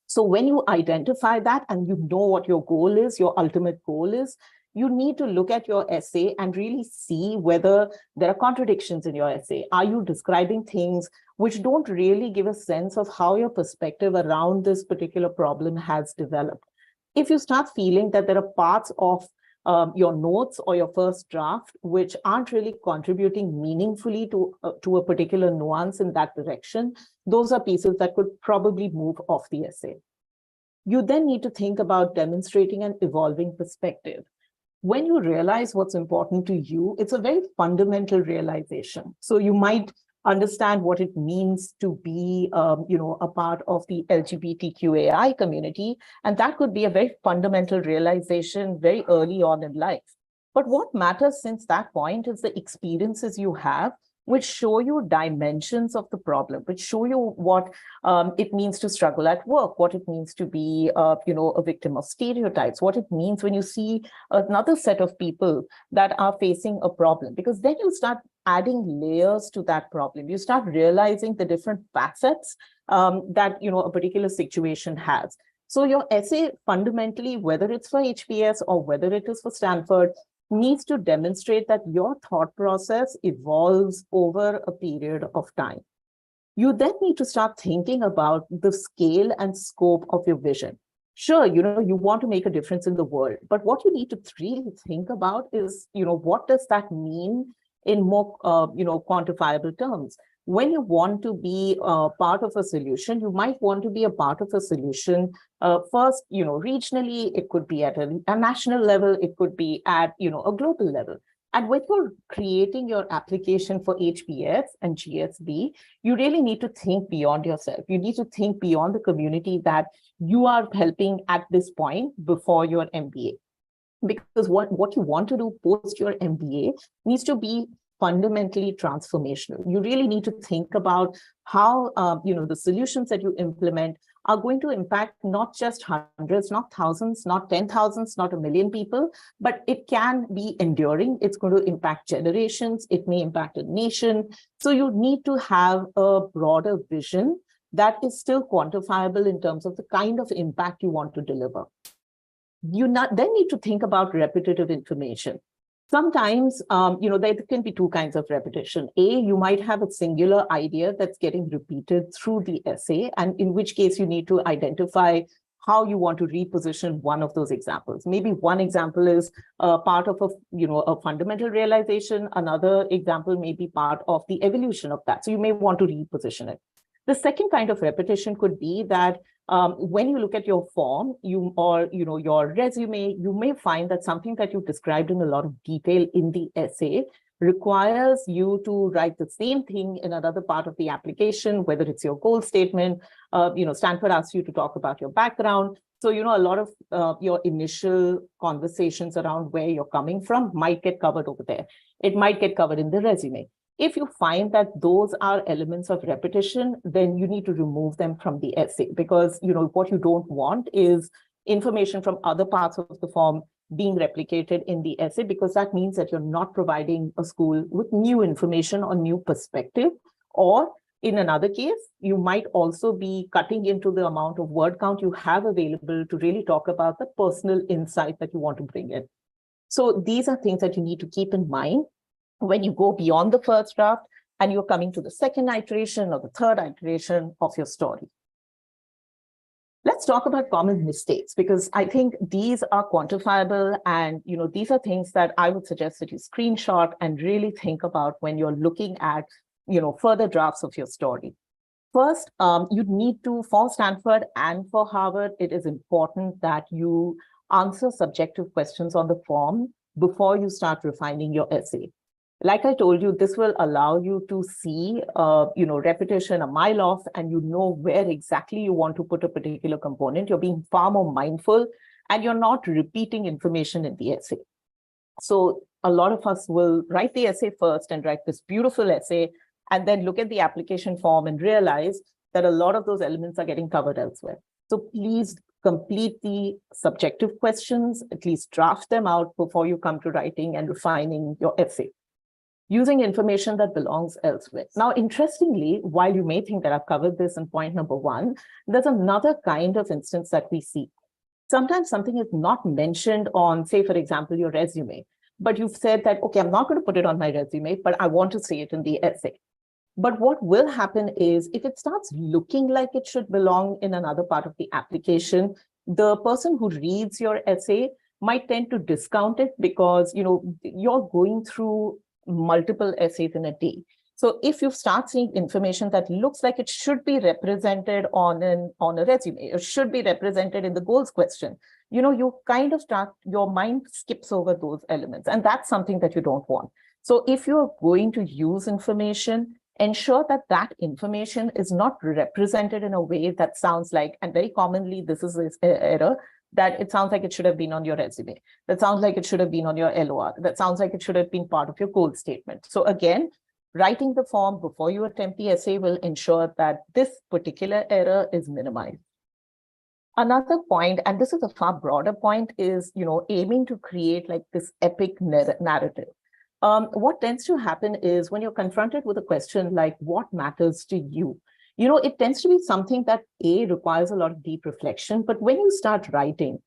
So when you identify that and you know what your goal is, your ultimate goal is, you need to look at your essay and really see whether there are contradictions in your essay. Are you describing things which don't really give a sense of how your perspective around this particular problem has developed? If you start feeling that there are parts of your notes or your first draft which aren't really contributing meaningfully to a particular nuance in that direction, those are pieces that could probably move off the essay. You then need to think about demonstrating an evolving perspective. When you realize what's important to you, it's a very fundamental realization. So you might understand what it means to be, you know, a part of the LGBTQAI community, and that could be a very fundamental realization very early on in life. But what matters since that point is the experiences you have, which show you dimensions of the problem, which show you what it means to struggle at work, what it means to be, you know, a victim of stereotypes, what it means when you see another set of people that are facing a problem, because then you start adding layers to that problem. You start realizing the different facets that, you know, a particular situation has. So your essay fundamentally, whether it's for HBS or whether it is for Stanford, needs to demonstrate that your thought process evolves over a period of time. You then need to start thinking about the scale and scope of your vision. Sure, you know, you want to make a difference in the world, but what you need to really think about is, you know, what does that mean in more, quantifiable terms. When you want to be part of a solution, you might want to be a part of a solution first, regionally, it could be at a national level, it could be at, a global level. And when you're creating your application for HBS and GSB, you really need to think beyond yourself. You need to think beyond the community that you are helping at this point before your MBA. Because what you want to do post your MBA needs to be fundamentally transformational. You really need to think about how the solutions that you implement are going to impact not just hundreds, not thousands, not 10,000s, not 1 million people, but it can be enduring. It's going to impact generations. It may impact a nation. So you need to have a broader vision that is still quantifiable in terms of the kind of impact you want to deliver. You then need to think about repetitive information. Sometimes, there can be two kinds of repetition. You might have a singular idea that's getting repeated through the essay, and in which case you need to identify how you want to reposition one of those examples. Maybe one example is part of a fundamental realization. Another example may be part of the evolution of that. So you may want to reposition it. The second kind of repetition could be that when you look at your form, your resume, you may find that something that you described in a lot of detail in the essay requires you to write the same thing in another part of the application, whether it's your goal statement. Stanford asks you to talk about your background. So, a lot of your initial conversations around where you're coming from might get covered over there. It might get covered in the resume. If you find that those are elements of repetition, then you need to remove them from the essay, because what you don't want is information from other parts of the form being replicated in the essay, because that means that you're not providing a school with new information or new perspective. Or in another case, you might also be cutting into the amount of word count you have available to really talk about the personal insight that you want to bring in. So these are things that you need to keep in mind when you go beyond the first draft and you're coming to the second iteration or the third iteration of your story. Let's talk about common mistakes, because I think these are quantifiable, and these are things that I would suggest that you screenshot and really think about when you're looking at further drafts of your story. First, you need to, for Stanford and for Harvard, it is important that you answer subjective questions on the form before you start refining your essay. Like I told you, this will allow you to see, repetition a mile off, and where exactly you want to put a particular component. You're being far more mindful, and you're not repeating information in the essay. So a lot of us will write the essay first and write this beautiful essay, and then look at the application form and realize that a lot of those elements are getting covered elsewhere. So please complete the subjective questions, at least draft them out before you come to writing and refining your essay, using information that belongs elsewhere. Now, interestingly, while you may think that I've covered this in point number 1, there's another kind of instance that we see. Sometimes something is not mentioned on, say, for example, your resume, but you've said that, okay, I'm not going to put it on my resume, but I want to say it in the essay. But what will happen is, if it starts looking like it should belong in another part of the application, the person who reads your essay might tend to discount it, because you're going through multiple essays in a day. So if you start seeing information that looks like it should be represented on a resume, or should be represented in the goals question, you kind of your mind skips over those elements, and that's something that you don't want. So if you're going to use information, ensure that that information is not represented in a way that sounds like, and very commonly this is an error, that it sounds like it should have been on your resume. That sounds like it should have been on your LOR. That sounds like it should have been part of your goal statement. So again, writing the form before you attempt the essay will ensure that this particular error is minimized. Another point, and this is a far broader point, is aiming to create like this epic narrative. What tends to happen is, when you're confronted with a question like, what matters to you? It tends to be something that requires a lot of deep reflection, but when you start writing,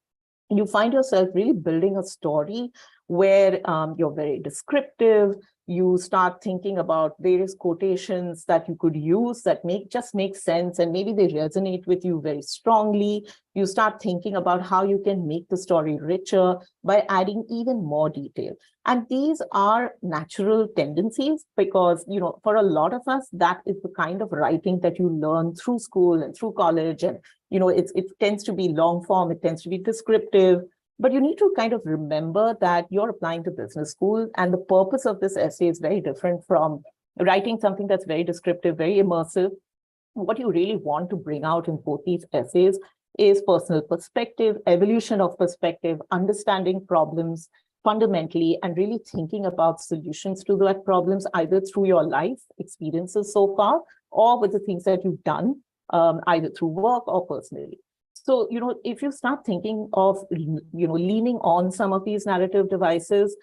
you find yourself really building a story where you're very descriptive. You start thinking about various quotations that you could use that just make sense, and maybe they resonate with you very strongly. You start thinking about how you can make the story richer by adding even more detail. And these are natural tendencies because, for a lot of us, that is the kind of writing that you learn through school and through college. And, it tends to be long form, it tends to be descriptive. But you need to kind of remember that you're applying to business school, and the purpose of this essay is very different from writing something that's very descriptive, very immersive. What you really want to bring out in both these essays is personal perspective, evolution of perspective, understanding problems fundamentally, and really thinking about solutions to that problems, either through your life experiences so far, or with the things that you've done, either through work or personally. So, if you start thinking of, leaning on some of these narrative devices,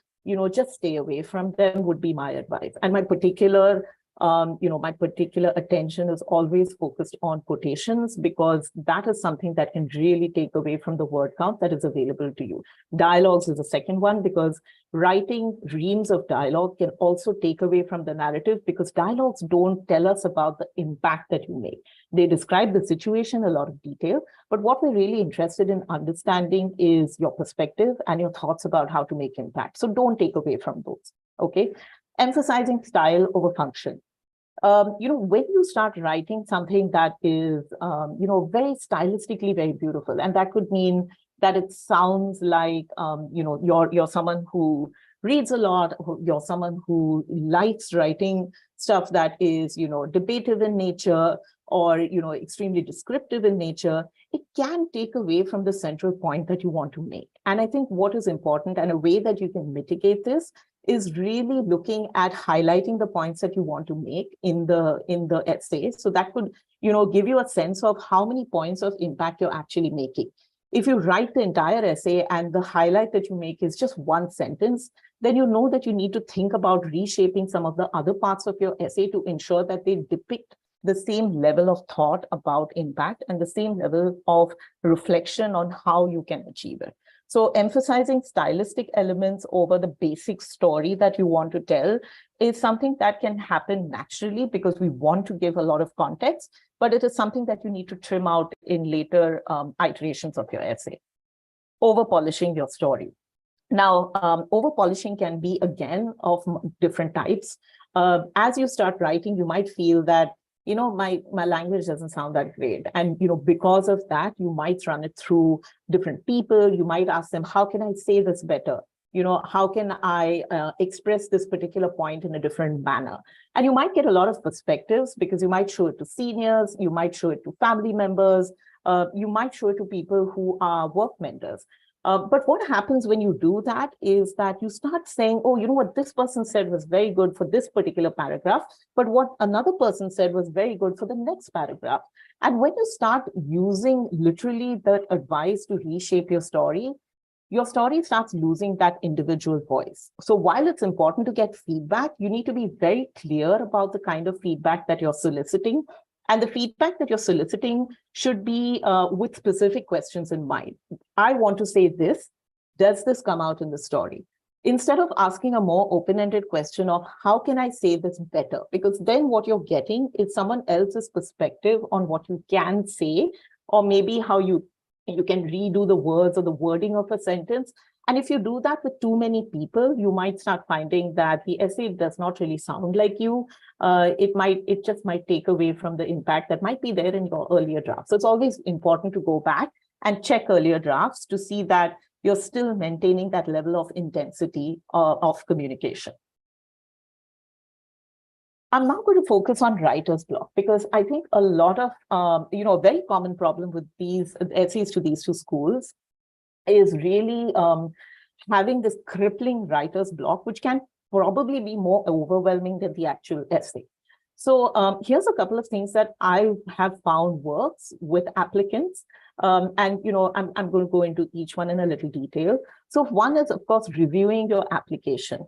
just stay away from them would be my advice. And my particular attention is always focused on quotations, because that is something that can really take away from the word count that is available to you. Dialogues is the second one, because writing reams of dialogue can also take away from the narrative, because dialogues don't tell us about the impact that you make. They describe the situation in a lot of detail, but what we're really interested in understanding is your perspective and your thoughts about how to make impact. So don't take away from those, okay? Emphasizing style over function. When you start writing something that is, very stylistically very beautiful, and that could mean that it sounds like, you're someone who reads a lot, you're someone who likes writing stuff that is, debative in nature, or, extremely descriptive in nature, it can take away from the central point that you want to make. And I think what is important, and a way that you can mitigate this, is really looking at highlighting the points that you want to make in the essay. So that could, give you a sense of how many points of impact you're actually making. If you write the entire essay and the highlight that you make is just one sentence, then you know that you need to think about reshaping some of the other parts of your essay to ensure that they depict the same level of thought about impact and the same level of reflection on how you can achieve it. So emphasizing stylistic elements over the basic story that you want to tell is something that can happen naturally, because we want to give a lot of context, but it is something that you need to trim out in later iterations of your essay. Over polishing your story. Now, over polishing can be, again, of different types. As you start writing, you might feel that, my language doesn't sound that great. And, because of that, you might run it through different people. You might ask them, how can I say this better? How can I express this particular point in a different manner? And you might get a lot of perspectives, because you might show it to seniors, you might show it to family members, you might show it to people who are work mentors. But what happens when you do that is that you start saying, oh, what this person said was very good for this particular paragraph, but what another person said was very good for the next paragraph. And when you start using literally that advice to reshape your story starts losing that individual voice. So while it's important to get feedback, you need to be very clear about the kind of feedback that you're soliciting. And the feedback that you're soliciting should be with specific questions in mind. I want to say this. Does this come out in the story? Instead of asking a more open-ended question of how can I say this better? Because then what you're getting is someone else's perspective on what you can say, or maybe how you can redo the words or the wording of a sentence. And if you do that with too many people, you might start finding that the essay does not really sound like you. It just might take away from the impact that might be there in your earlier drafts. So it's always important to go back and check earlier drafts to see that you're still maintaining that level of intensity of communication. I'm now going to focus on writer's block, because I think a lot of, a very common problem with these essays to these two schools is really having this crippling writer's block, which can probably be more overwhelming than the actual essay. So here's a couple of things that I have found works with applicants. And, I'm going to go into each one in a little detail. So one is, of course, reviewing your application.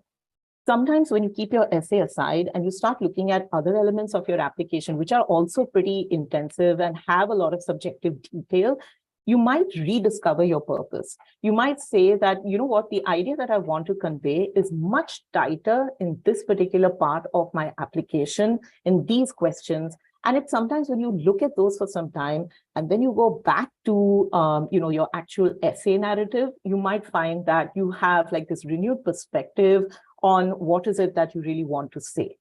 Sometimes when you keep your essay aside and you start looking at other elements of your application, which are also pretty intensive and have a lot of subjective detail, you might rediscover your purpose. You might say that, you know what, the idea that I want to convey is much tighter in this particular part of my application, in these questions. And it's sometimes when you look at those for some time, and then you go back to, your actual essay narrative, you might find that you have like this renewed perspective on what is it that you really want to say.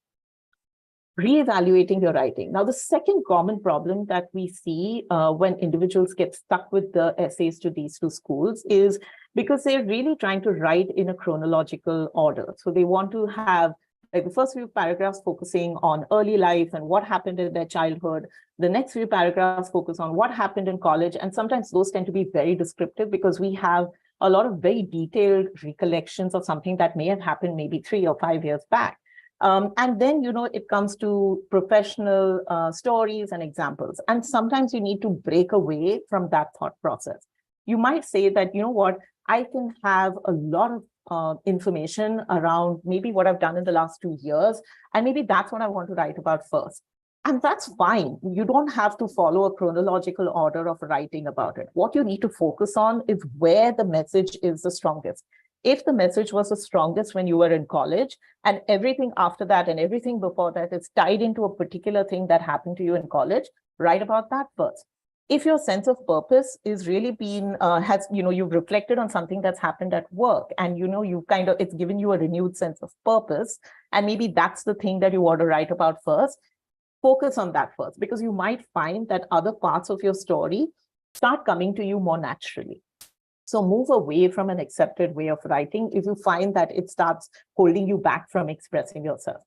Reevaluating your writing. Now, the second common problem that we see when individuals get stuck with the essays to these two schools is because they're really trying to write in a chronological order. So they want to have like the first few paragraphs focusing on early life and what happened in their childhood. The next few paragraphs focus on what happened in college. And sometimes those tend to be very descriptive because we have a lot of very detailed recollections of something that may have happened maybe 3 or 5 years back. And then, it comes to professional stories and examples. And sometimes you need to break away from that thought process. You might say that, you know what, I can have a lot of information around maybe what I've done in the last 2 years, and maybe that's what I want to write about first. And that's fine. You don't have to follow a chronological order of writing about it. What you need to focus on is where the message is the strongest. If the message was the strongest when you were in college, and everything after that and everything before that is tied into a particular thing that happened to you in college, write about that first. If your sense of purpose is really been, you've reflected on something that's happened at work, and it's given you a renewed sense of purpose, and maybe that's the thing that you want to write about first, focus on that first, because you might find that other parts of your story start coming to you more naturally. So move away from an accepted way of writing if you find that it starts holding you back from expressing yourself.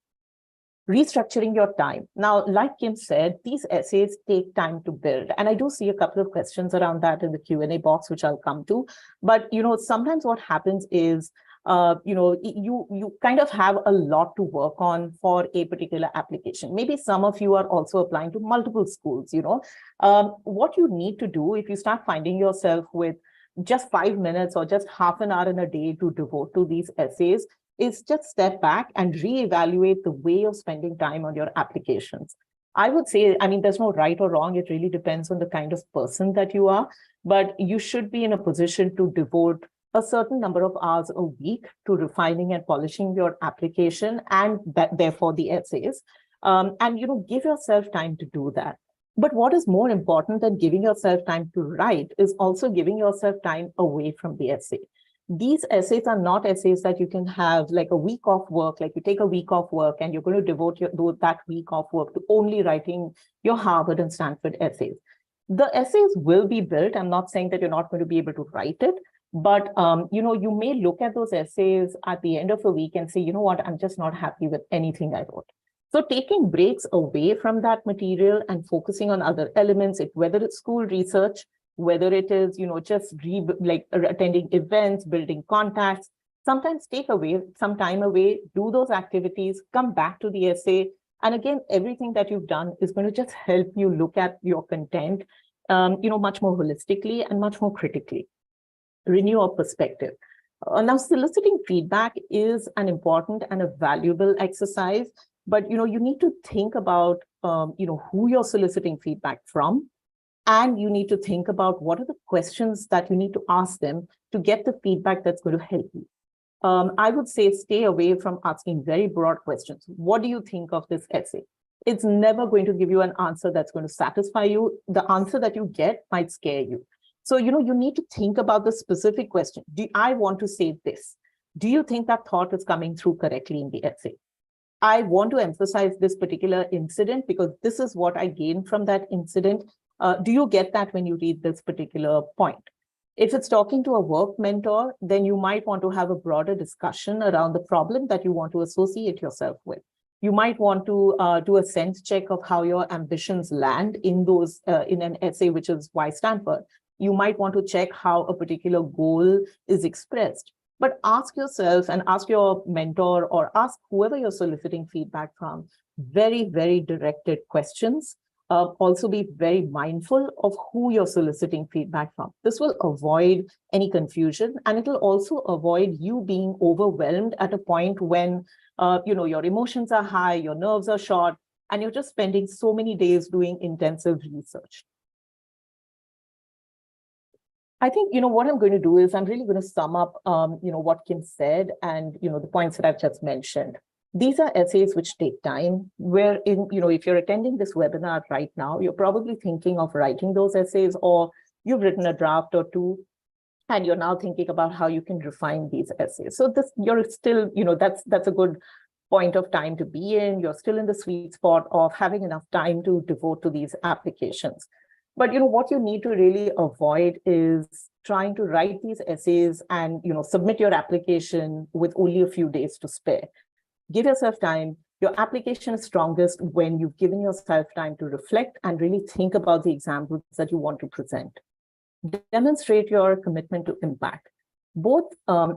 Restructuring your time. Now, like Kim said, these essays take time to build. And I do see a couple of questions around that in the Q&A box, which I'll come to. But, sometimes what happens is, you kind of have a lot to work on for a particular application. Maybe some of you are also applying to multiple schools, What you need to do if you start finding yourself with just 5 minutes or just half an hour in a day to devote to these essays is just step back and reevaluate the way of spending time on your applications. I would say, there's no right or wrong. It really depends on the kind of person that you are, but you should be in a position to devote a certain number of hours a week to refining and polishing your application and therefore the essays. And give yourself time to do that. But what is more important than giving yourself time to write is also giving yourself time away from the essay. These essays are not essays that you can have like a week off work, like you take a week off work and you're going to devote that week off work to only writing your Harvard and Stanford essays. The essays will be built. I'm not saying that you're not going to be able to write it, but you may look at those essays at the end of a week and say, you know what, I'm just not happy with anything I wrote. So taking breaks away from that material and focusing on other elements, whether it's school research, whether it is, just attending events, building contacts, sometimes take some time away, do those activities, come back to the essay. And again, everything that you've done is going to just help you look at your content, much more holistically and much more critically. Renew your perspective. Now, soliciting feedback is an important and a valuable exercise. But, you need to think about, who you're soliciting feedback from. And you need to think about what are the questions that you need to ask them to get the feedback that's going to help you. I would say stay away from asking very broad questions. What do you think of this essay? It's never going to give you an answer that's going to satisfy you. The answer that you get might scare you. So, you need to think about the specific question. Do I want to say this? Do you think that thought is coming through correctly in the essay? I want to emphasize this particular incident because this is what I gained from that incident. Do you get that when you read this particular point? If it's talking to a work mentor, then you might want to have a broader discussion around the problem that you want to associate yourself with. You might want to do a sense check of how your ambitions land in an essay, which is why Stanford. You might want to check how a particular goal is expressed. But ask yourself and ask your mentor or ask whoever you're soliciting feedback from very, very directed questions. Also be very mindful of who you're soliciting feedback from. This will avoid any confusion, and it will also avoid you being overwhelmed at a point when your emotions are high, your nerves are short, and you're just spending so many days doing intensive research. I think, what I'm going to do is I'm really going to sum up, what Kim said and, the points that I've just mentioned. These are essays which take time. If you're attending this webinar right now, you're probably thinking of writing those essays, or you've written a draft or two, and you're now thinking about how you can refine these essays. So you're still, that's a good point of time to be in. You're still in the sweet spot of having enough time to devote to these applications. But what you need to really avoid is trying to write these essays and submit your application with only a few days to spare. Give yourself time. Your application is strongest when you've given yourself time to reflect and really think about the examples that you want to present. Demonstrate your commitment to impact. Both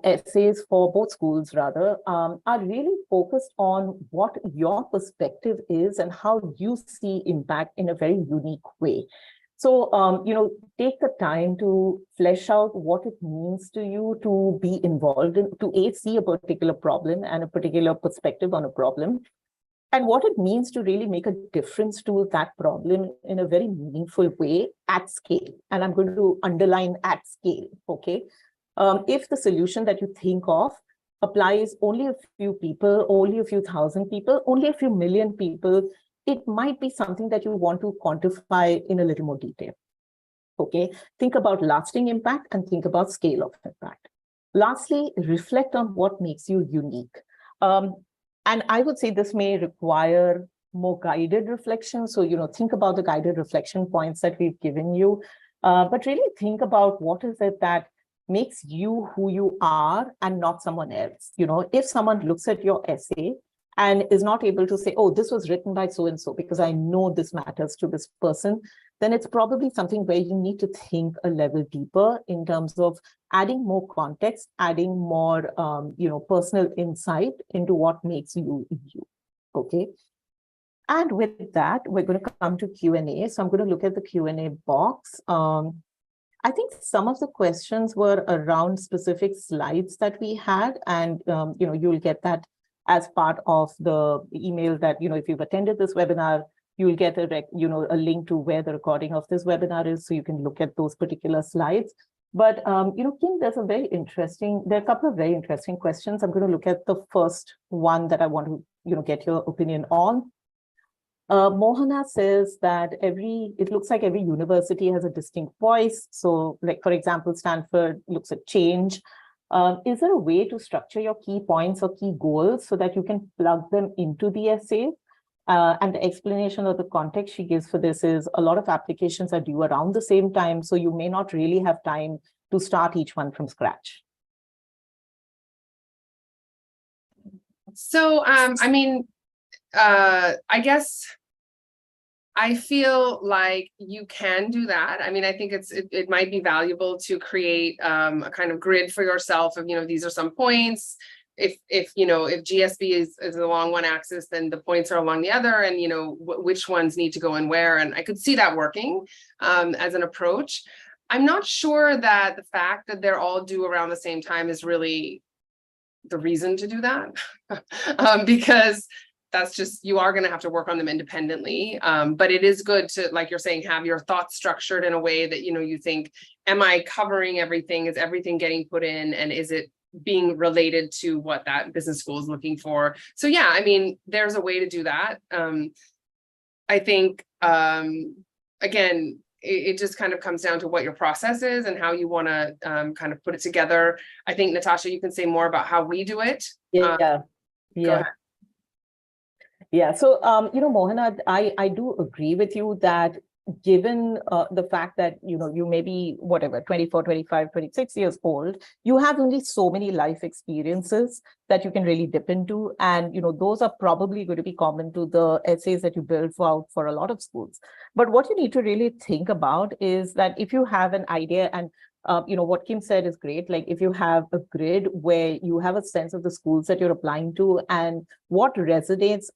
essays for both schools, rather, are really focused on what your perspective is and how you see impact in a very unique way. So, take the time to flesh out what it means to you to be involved in, to see a particular problem and a particular perspective on a problem, and what it means to really make a difference to that problem in a very meaningful way at scale. And I'm going to underline at scale, okay? If the solution that you think of applies only a few people, only a few thousand people, only a few million people, it might be something that you want to quantify in a little more detail, okay? Think about lasting impact and think about scale of impact. Lastly, reflect on what makes you unique. And I would say this may require more guided reflection. So, think about the guided reflection points that we've given you, but really think about what is it that makes you who you are and not someone else. If someone looks at your essay and is not able to say, oh, this was written by so-and-so because I know this matters to this person, then it's probably something where you need to think a level deeper in terms of adding more context, adding more, personal insight into what makes you, you, okay? And with that, we're going to come to Q&A. So I'm going to look at the Q&A box. I think some of the questions were around specific slides that we had, and, you'll get that as part of the email that, if you've attended this webinar, you'll get a link to where the recording of this webinar is, so you can look at those particular slides. But, Kim, there are a couple of very interesting questions. I'm going to look at the first one that I want to, get your opinion on. Mohana says that it looks like every university has a distinct voice. So, like, for example, Stanford looks at change. Is there a way to structure your key points or key goals so that you can plug them into the essay? And the explanation of the context she gives for this is a lot of applications are due around the same time, so you may not really have time to start each one from scratch. So, I guess I feel like you can do that. I mean, I think it might be valuable to create a kind of grid for yourself of, these are some points. If GSB is along one axis, then the points are along the other, and which ones need to go in where. And I could see that working as an approach. I'm not sure that the fact that they're all due around the same time is really the reason to do that, because that's just, you are going to have to work on them independently. But it is good to, like you're saying, have your thoughts structured in a way that, you think, am I covering everything? Is everything getting put in? And is it being related to what that business school is looking for? So yeah, I mean, there's a way to do that. I think, again, it just kind of comes down to what your process is and how you want to kind of put it together. I think, Natasha, you can say more about how we do it. Yeah. Go ahead. Yeah, so, Mohana, I do agree with you that given the fact that, you may be, 24, 25, 26 years old, you have only so many life experiences that you can really dip into. And, those are probably going to be common to the essays that you build for a lot of schools. But what you need to really think about is that if you have an idea, and what Kim said is great. Like, if you have a grid where you have a sense of the schools that you're applying to and what resonates,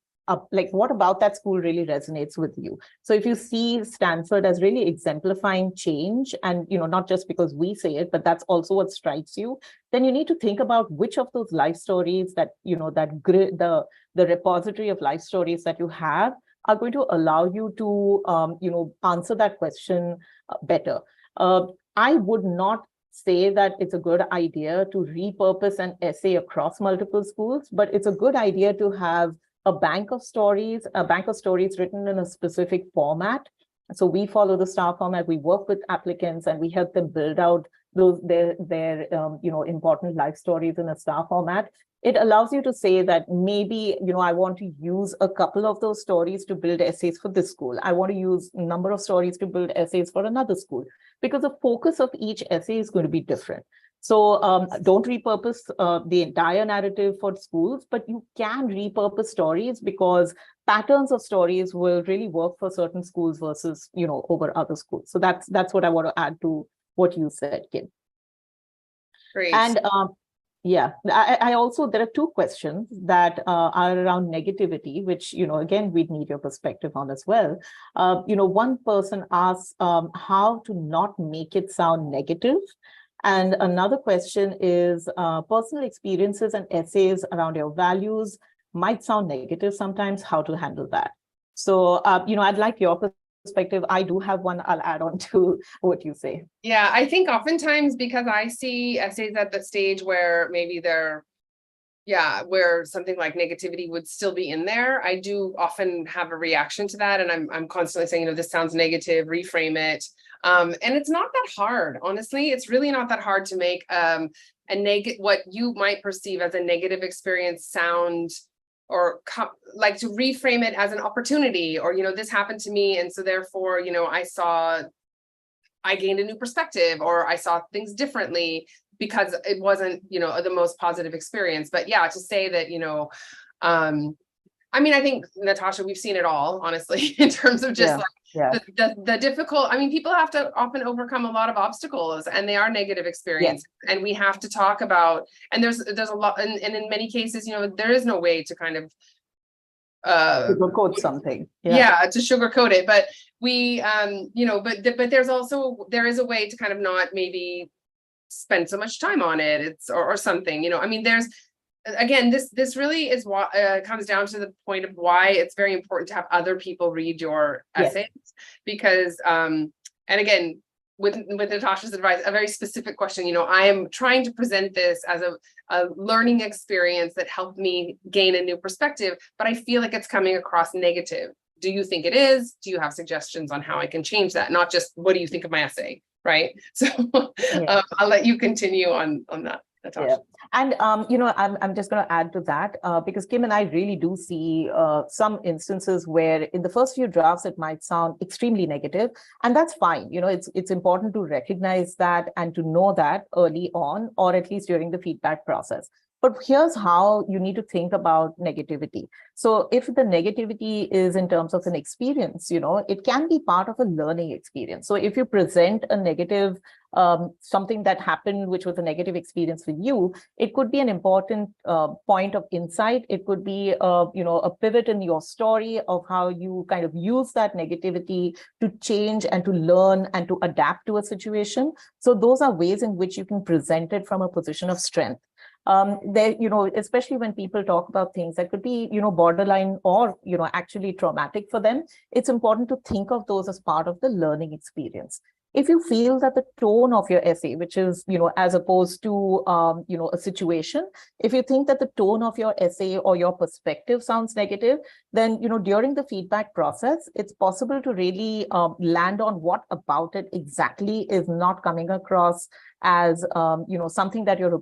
like, what about that school really resonates with you? So if you see Stanford as really exemplifying change, and not just because we say it, but that's also what strikes you, then you need to think about which of those life stories that that grid, the repository of life stories that you have, are going to allow you to answer that question better. I would not say that it's a good idea to repurpose an essay across multiple schools, but it's a good idea to have a bank of stories written in a specific format. So we follow the STAR format. We work with applicants and we help them build out their important life stories in a STAR format. It allows you to say that maybe, I want to use a couple of those stories to build essays for this school. I want to use a number of stories to build essays for another school, because the focus of each essay is going to be different. So don't repurpose the entire narrative for schools, but you can repurpose stories because patterns of stories will really work for certain schools versus, over other schools. So that's what I want to add to what you said, Kim. Great. And yeah, I also, there are two questions that are around negativity, which, again, we'd need your perspective on as well. One person asks how to not make it sound negative. And another question is personal experiences and essays around your values might sound negative sometimes, how to handle that. So, I'd like your perspective. I do have one. I'll add on to what you say. Yeah, I think oftentimes because I see essays at the stage where maybe where something like negativity would still be in there, I do often have a reaction to that. And I'm constantly saying, this sounds negative, reframe it. And it's not that hard, honestly. It's really not that hard to make what you might perceive as a negative experience sound or like to reframe it as an opportunity, or, this happened to me. And so therefore, I gained a new perspective, or I saw things differently because it wasn't, the most positive experience. But yeah, to say that, I think, Natasha, we've seen it all, honestly, in terms of just the difficult, people have to often overcome a lot of obstacles, and they are negative experiences. And we have to talk about, and there's a lot, and in many cases, there is no way to kind of sugarcoat something. To sugarcoat it. But we, but there is a way to kind of not maybe spend so much time on it. Or something, there's, again, this really is what comes down to the point of why it's very important to have other people read your essays, because and again, with Natasha's advice, a very specific question, I am trying to present this as a learning experience that helped me gain a new perspective, but I feel like it's coming across negative. Do you think it is? Do you have suggestions on how I can change that? Not just, what do you think of my essay? Right. So I'll let you continue on that. Yeah. And, I'm just going to add to that because Kim and I really do see some instances where in the first few drafts, it might sound extremely negative, and that's fine. It's important to recognize that and to know that early on, or at least during the feedback process. But here's how you need to think about negativity. So if the negativity is in terms of an experience, it can be part of a learning experience. So if you present a negative, something that happened, which was a negative experience for you, it could be an important point of insight. It could be, a pivot in your story of how you kind of use that negativity to change and to learn and to adapt to a situation. So those are ways in which you can present it from a position of strength. Especially when people talk about things that could be, borderline or, actually traumatic for them, it's important to think of those as part of the learning experience. If you feel that the tone of your essay, which is, as opposed to, a situation, if you think that the tone of your essay or your perspective sounds negative, then, during the feedback process, it's possible to really land on what about it exactly is not coming across as, something that you're,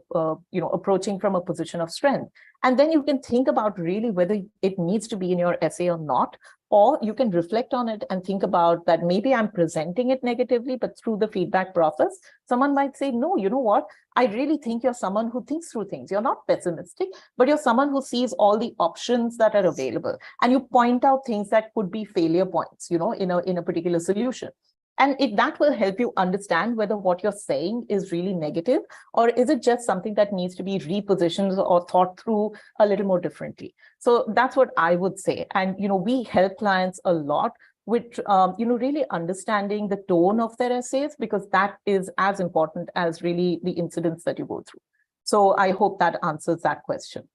approaching from a position of strength. And then you can think about really whether it needs to be in your essay or not, or you can reflect on it and think about that maybe I'm presenting it negatively, but through the feedback process, someone might say, no, you know what? I really think you're someone who thinks through things. You're not pessimistic, but you're someone who sees all the options that are available. And you point out things that could be failure points, in a particular solution. And that will help you understand whether what you're saying is really negative, or is it just something that needs to be repositioned or thought through a little more differently. So that's what I would say. And, we help clients a lot with, really understanding the tone of their essays, because that is as important as really the incidents that you go through. So I hope that answers that question.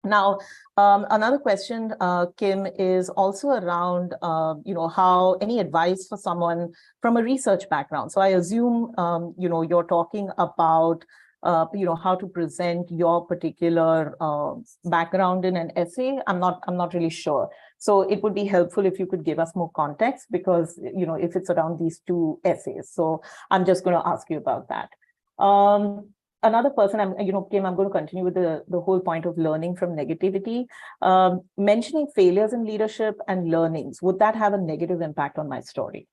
Now, another question, Kim, is also around, how any advice for someone from a research background. So I assume, you're talking about, how to present your particular background in an essay. I'm not really sure. So it would be helpful if you could give us more context, because, if it's around these two essays. So I'm just going to ask you about that. Another person, Kim, I'm going to continue with the whole point of learning from negativity. Mentioning failures in leadership and learnings, would that have a negative impact on my story?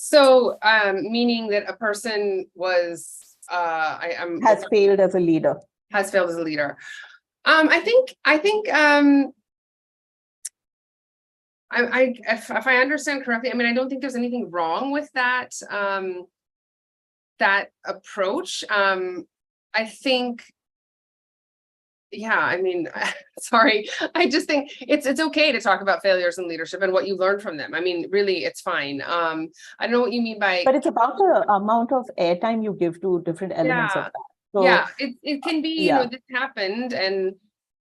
So, meaning that a person was, has failed as a leader. Has failed as a leader. I think, if I understand correctly, I mean, I don't think there's anything wrong with that, that approach. I think, yeah, I mean, sorry, I just think it's okay to talk about failures in leadership and what you learned from them. I mean, really, it's fine. I don't know what you mean by. But it's about the amount of airtime you give to different elements of that. So, yeah, it can be, this happened and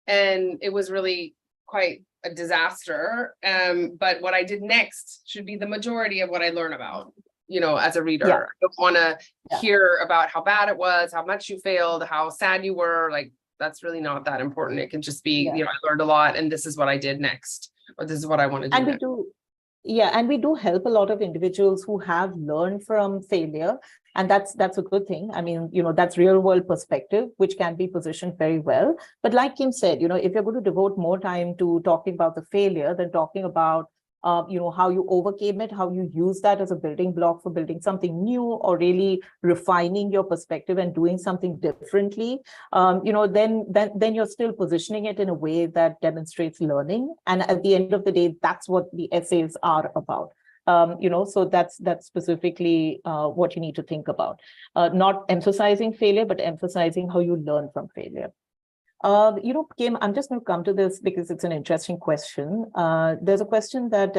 it was really quite a disaster. But what I did next should be the majority of what I learn about, as a reader. I don't want to hear about how bad it was, how much you failed, how sad you were. Like, that's really not that important. It can just be, I learned a lot and this is what I did next, or this is what I want to do. And we do help a lot of individuals who have learned from failure. And that's a good thing. I mean, that's real world perspective, which can be positioned very well. But like Kim said, if you're going to devote more time to talking about the failure than talking about, how you overcame it, how you use that as a building block for building something new, or really refining your perspective and doing something differently, then you're still positioning it in a way that demonstrates learning. And at the end of the day, that's what the essays are about. So that's specifically what you need to think about. Not emphasizing failure, but emphasizing how you learn from failure. Kim, I'm just going to come to this because it's an interesting question. There's a question that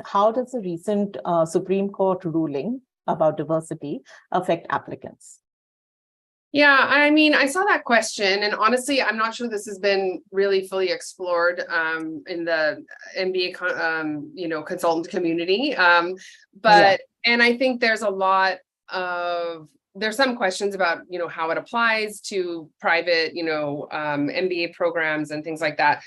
how does the recent Supreme Court ruling about diversity affect applicants? Yeah, I mean, I saw that question, and honestly, I'm not sure this has been really fully explored in the MBA, consultant community. And I think there's a lot of. There's some questions about, how it applies to private, MBA programs and things like that.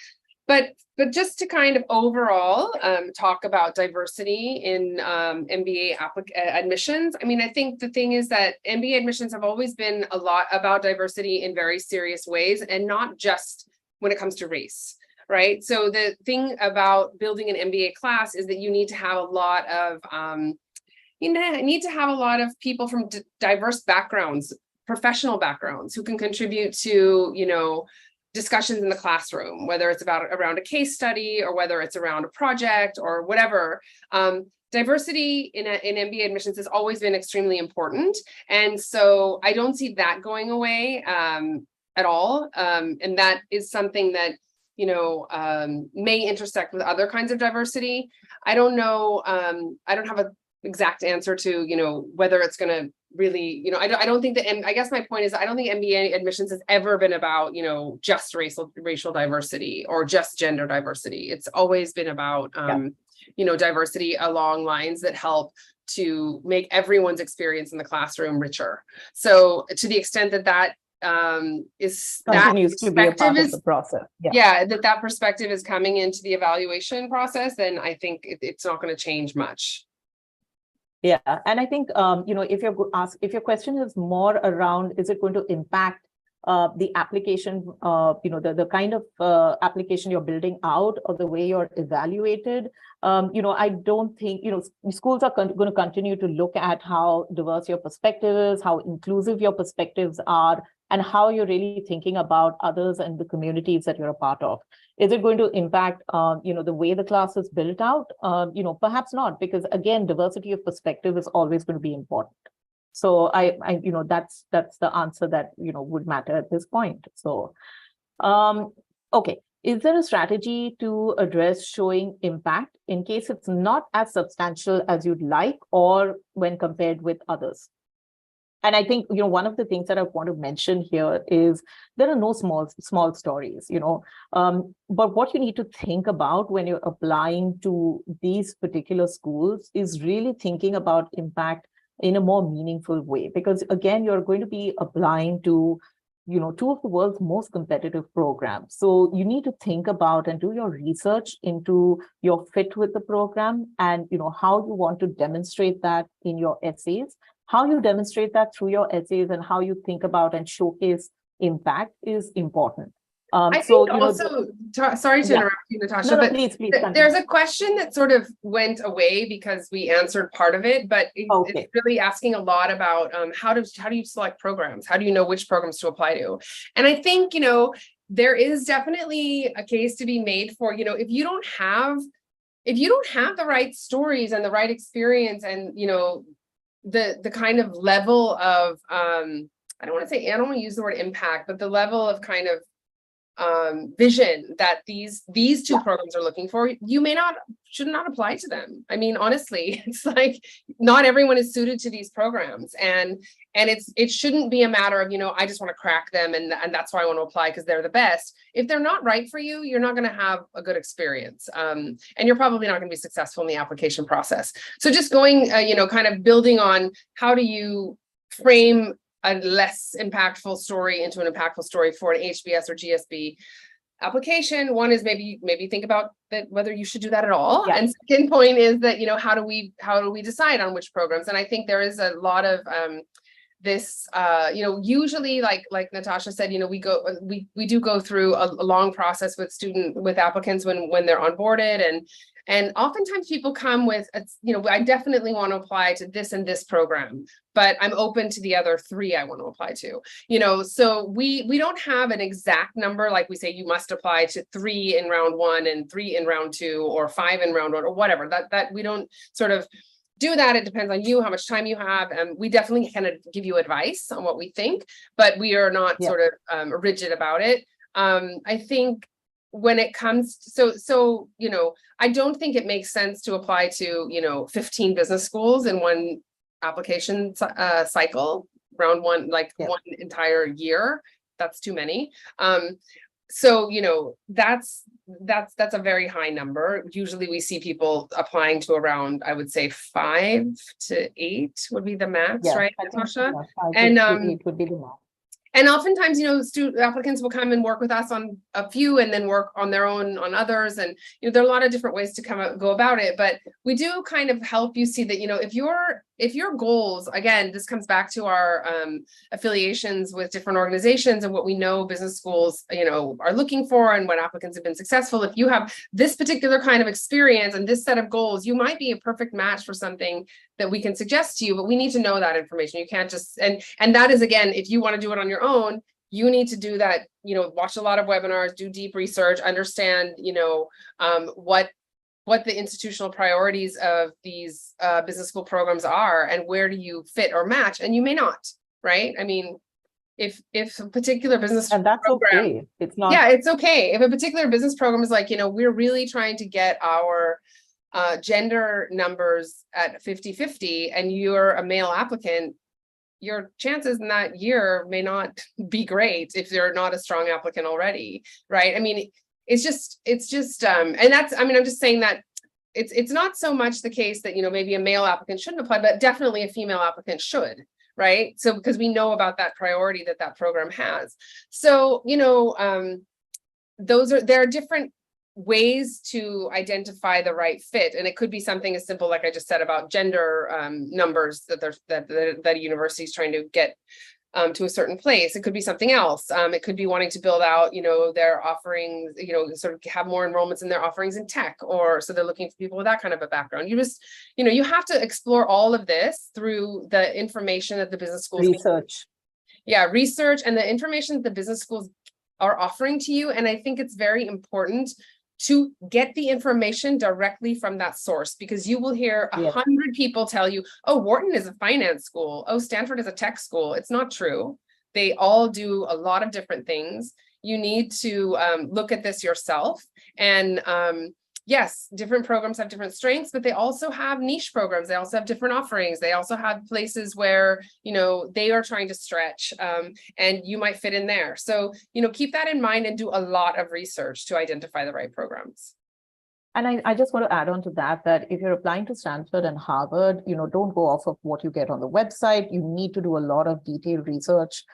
But just to kind of overall talk about diversity in MBA admissions, I mean, I think the thing is that MBA admissions have always been a lot about diversity in very serious ways, and not just when it comes to race, right? So the thing about building an MBA class is that you need to have a lot of people from diverse backgrounds, professional backgrounds, who can contribute to, discussions in the classroom, whether it's around a case study or whether it's around a project or whatever. Diversity in MBA admissions has always been extremely important. And so I don't see that going away at all. And that is something that, may intersect with other kinds of diversity. I don't know. I don't have an exact answer to, whether it's going to really, I don't think that, and I guess my point is, I don't think MBA admissions has ever been about, just racial diversity or just gender diversity. It's always been about, diversity along lines that help to make everyone's experience in the classroom richer. So to the extent that continues to be a part of the process. That perspective is coming into the evaluation process, then I think it's not going to change much. Yeah, and I think if your question is more around, is it going to impact the application, the kind of application you're building out, or the way you're evaluated, I don't think, schools are going to continue to look at how diverse your perspective is, how inclusive your perspectives are, and how you're really thinking about others and the communities that you're a part of. Is it going to impact, the way the class is built out? Perhaps not, because again, diversity of perspective is always going to be important. So that's the answer that, would matter at this point. So, okay. Is there a strategy to address showing impact in case it's not as substantial as you'd like, or when compared with others? And I think, one of the things that I want to mention here is there are no small stories, but what you need to think about when you're applying to these particular schools is really thinking about impact in a more meaningful way, because again, you're going to be applying to two of the world's most competitive programs. So you need to think about and do your research into your fit with the program and, how you want to demonstrate that in your essays. How you demonstrate that through your essays and how you think about and showcase impact is important. I think also, sorry to interrupt you, Natasha, no, but please there's a question that sort of went away because we answered part of it, but it's really asking a lot about how do you select programs? How do you know which programs to apply to? And I think, there is definitely a case to be made for, if you don't have the right stories and the right experience and, the kind of level of, I don't want to use the word impact, but the level of kind of vision that these two programs are looking for, you should not apply to them. I mean, honestly, it's like not everyone is suited to these programs, and it shouldn't be a matter of, I just want to crack them and that's why I want to apply because they're the best. If they're not right for you, you're not going to have a good experience, and you're probably not going to be successful in the application process. So just going, kind of building on how do you frame a less impactful story into an impactful story for an HBS or GSB application. One is maybe think about that, whether you should do that at all. Yeah. And second point is that, how do we decide on which programs? And I think there is a lot of this, usually like Natasha said, we do go through a long process with applicants when they're onboarded, and oftentimes people come with, I definitely want to apply to this and this program, but I'm open to the other 3 I want to apply to, so we don't have an exact number. Like we say, you must apply to 3 in round 1 and 3 in round 2 or 5 in round 1 or whatever, that we don't sort of do that. It depends on you, how much time you have. And we definitely kind of give you advice on what we think, but we are not sort of rigid about it. I think when it comes so I don't think it makes sense to apply to 15 business schools in one application cycle, round 1, one entire year. That's too many. So that's a very high number. Usually we see people applying to around, I would say 5 to 8 would be the max, right, Natasha? And 8 would be the max. And oftentimes, student applicants will come and work with us on a few and then work on their own on others. And, there are a lot of different ways to go about it. But we do kind of help you see that, if your goals, again, this comes back to our affiliations with different organizations and what we know business schools, are looking for and what applicants have been successful. If you have this particular kind of experience and this set of goals, you might be a perfect match for something that we can suggest to you, but we need to know that information. You can't just, and that is, again, if you want to do it on your own, you need to do that, watch a lot of webinars, do deep research, understand, what the institutional priorities of these business school programs are and where do you fit or match, and you may not, right? I mean, if a particular business and that's program, okay. It's not. Yeah, it's okay. If a particular business program is like, we're really trying to get our gender numbers at 50-50 and you're a male applicant, your chances in that year may not be great if you're not a strong applicant already, right? I mean, it's just and that's, I'm just saying that it's not so much the case that, maybe a male applicant shouldn't apply, but definitely a female applicant should, right? So because we know about that priority that program has. So, there are different ways to identify the right fit, and it could be something as simple, like I just said, about gender numbers that a university is trying to get to a certain place. It could be something else. It could be wanting to build out, their offerings, sort of have more enrollments in their offerings in tech, or so they're looking for people with that kind of a background. You just, you have to explore all of this through the information that the business schools research. Research and the information that the business schools are offering to you. And I think it's very important to get the information directly from that source, because you will hear 100 people tell you, oh, Wharton is a finance school. Oh, Stanford is a tech school. It's not true. They all do a lot of different things. You need to look at this yourself and yes, different programs have different strengths, but they also have niche programs. They also have different offerings. They also have places where, they are trying to stretch, and you might fit in there. So, keep that in mind and do a lot of research to identify the right programs. And I just want to add on to that if you're applying to Stanford and Harvard, don't go off of what you get on the website. You need to do a lot of detailed research,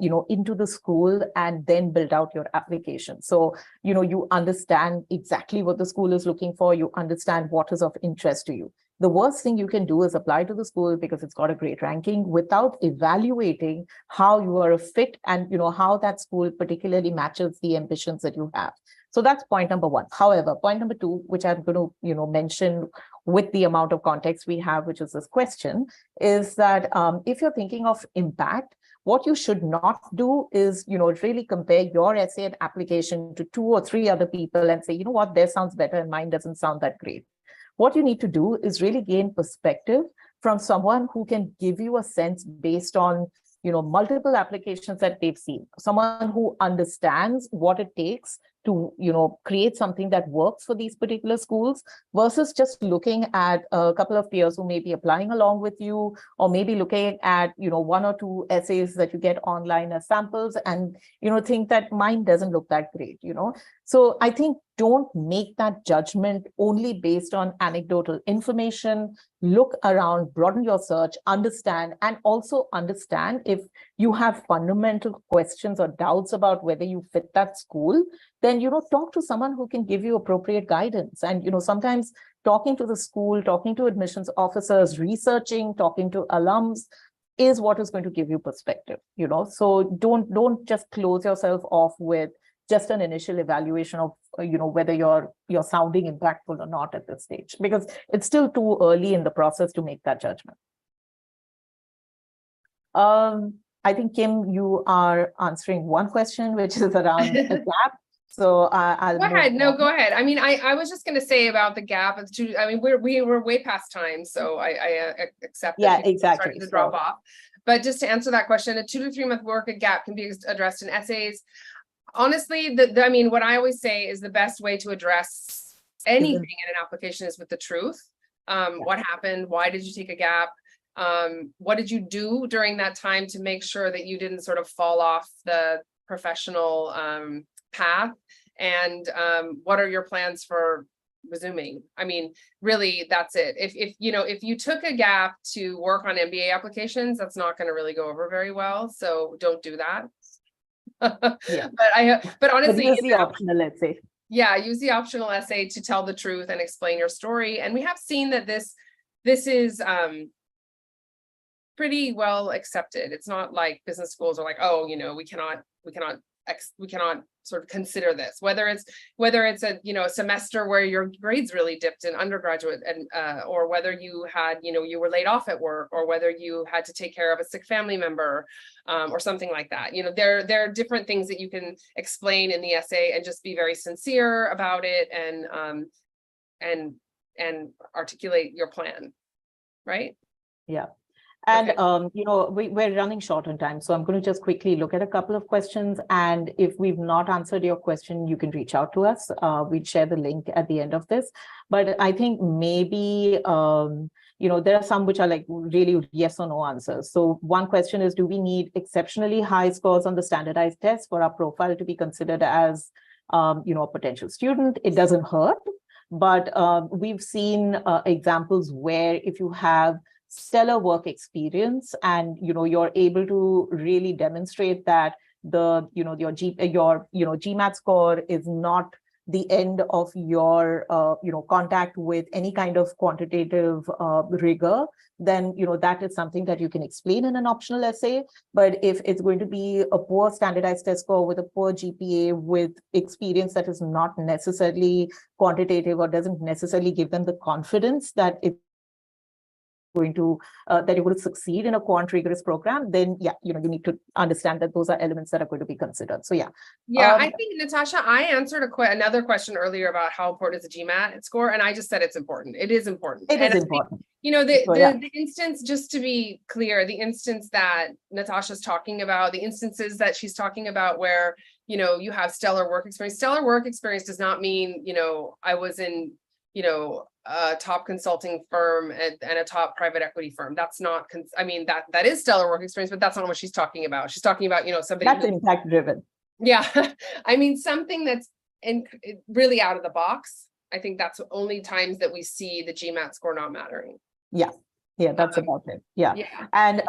into the school and then build out your application. So, you understand exactly what the school is looking for. You understand what is of interest to you. The worst thing you can do is apply to the school because it's got a great ranking without evaluating how you are a fit and, how that school particularly matches the ambitions that you have. So that's point number one. However, point number two, which I'm going to, mention with the amount of context we have, which is this question, is that if you're thinking of impact, what you should not do is, really compare your essay and application to 2 or 3 other people and say, you know what, theirs sounds better and mine doesn't sound that great. What you need to do is really gain perspective from someone who can give you a sense based on, multiple applications that they've seen, someone who understands what it takes to, create something that works for these particular schools versus just looking at a couple of peers who may be applying along with you, or maybe looking at, 1 or 2 essays that you get online as samples and, think that mine doesn't look that great, So I think don't make that judgment only based on anecdotal information. Look around, broaden your search, understand, and also understand if you have fundamental questions or doubts about whether you fit that school, then, talk to someone who can give you appropriate guidance. And, sometimes talking to the school, talking to admissions officers, researching, talking to alums is what is going to give you perspective, So don't just close yourself off with just an initial evaluation of, whether you're sounding impactful or not at this stage, because it's still too early in the process to make that judgment. I think, Kim, you are answering one question, which is around a gap. So I'll go ahead. No, go ahead. I mean, I was just going to say about the gap. I mean, we were way past time, so I accept that. Yeah, exactly. Starting to drop off. But just to answer that question, a 2 to 3 month work gap can be addressed in essays. Honestly, I mean, what I always say is the best way to address anything in an application is with the truth. What happened? Why did you take a gap? What did you do during that time to make sure that you didn't sort of fall off the professional path? And what are your plans for resuming? I mean, really, that's it. If you took a gap to work on MBA applications, that's not going to really go over very well. So don't do that. Yeah. But honestly, use the optional essay. Yeah, use the optional essay to tell the truth and explain your story. And we have seen that this is pretty well accepted. It's not like business schools are like, oh, we cannot sort of consider this, whether it's a semester where your grades really dipped in undergraduate, and or whether you had you were laid off at work, or whether you had to take care of a sick family member, or something like that. There are different things that you can explain in the essay and just be very sincere about it, and articulate your plan, right? Yeah. And, okay. We're running short on time. So I'm going to just quickly look at a couple of questions. And if we've not answered your question, you can reach out to us. We'd share the link at the end of this. But I think maybe, there are some which are like really yes or no answers. So one question is, do we need exceptionally high scores on the standardized test for our profile to be considered as, a potential student? It doesn't hurt. But we've seen examples where if you have stellar work experience and you're able to really demonstrate that your GMAT score is not the end of your contact with any kind of quantitative rigor, then that is something that you can explain in an optional essay. But if it's going to be a poor standardized test score with a poor GPA with experience that is not necessarily quantitative or doesn't necessarily give them the confidence that it's going to that you're going to succeed in a quant rigorous program, then yeah, you need to understand that those are elements that are going to be considered. So yeah. Yeah, I think, Natasha, I answered another question earlier about how important is the GMAT score, and I just said it's important. It is important. It is important. The instance, just to be clear, the instance that Natasha's talking about, the instances that she's talking about where, you have stellar work experience. Stellar work experience does not mean, I was in, a top consulting firm and a top private equity firm. That's not, that is stellar work experience, but that's not what she's talking about. She's talking about, somebody that's impact driven. Yeah. Something that's really out of the box. I think that's only times that we see the GMAT score not mattering. Yeah, that's about it. Yeah. And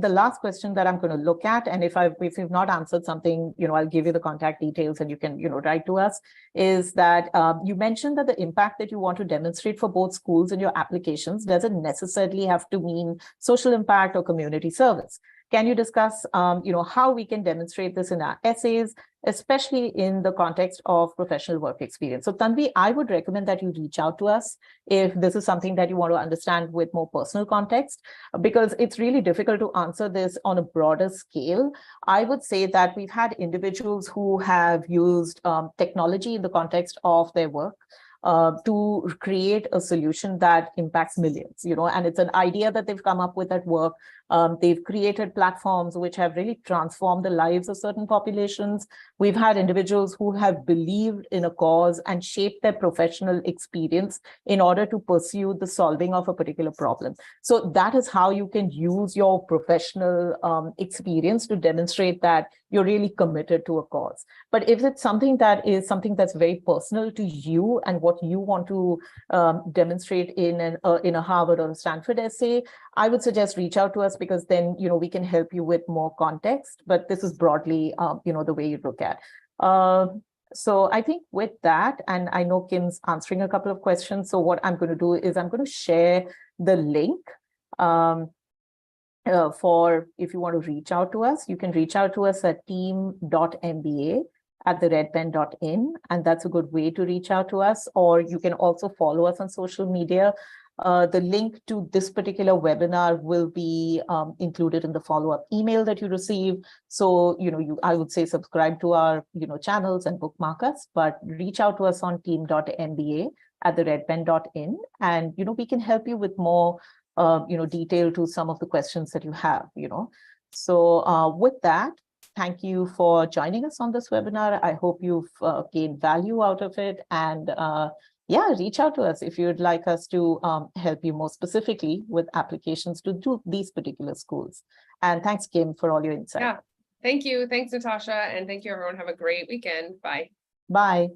the last question that I'm going to look at, and if you've not answered something, I'll give you the contact details and you can, write to us, is that you mentioned that the impact that you want to demonstrate for both schools in your applications doesn't necessarily have to mean social impact or community service. Can you discuss, how we can demonstrate this in our essays, especially in the context of professional work experience? So Tanvi, I would recommend that you reach out to us if this is something that you want to understand with more personal context, because it's really difficult to answer this on a broader scale. I would say that we've had individuals who have used technology in the context of their work to create a solution that impacts millions, and it's an idea that they've come up with at work. They've created platforms which have really transformed the lives of certain populations. We've had individuals who have believed in a cause and shaped their professional experience in order to pursue the solving of a particular problem. So that is how you can use your professional experience to demonstrate that you're really committed to a cause. But if it's something that's very personal to you and what you want to demonstrate in a Harvard or a Stanford essay, I would suggest reach out to us, because then, we can help you with more context. But this is broadly, the way you look at. So I think with that, and I know Kim's answering a couple of questions. So what I'm going to do is I'm going to share the link for, if you want to reach out to us, you can reach out to us at team.mba@theredpen.in, and that's a good way to reach out to us. Or you can also follow us on social media. The link to this particular webinar will be included in the follow-up email that you receive. So, I would say subscribe to our, channels and bookmark us, but reach out to us on team.mba@theredpen.in, and, we can help you with more, detail to some of the questions that you have, So with that, thank you for joining us on this webinar. I hope you've gained value out of it, and reach out to us if you'd like us to help you more specifically with applications to do these particular schools. And thanks, Kim, for all your insight. Yeah, thank you. Thanks, Natasha. And thank you, everyone. Have a great weekend. Bye. Bye.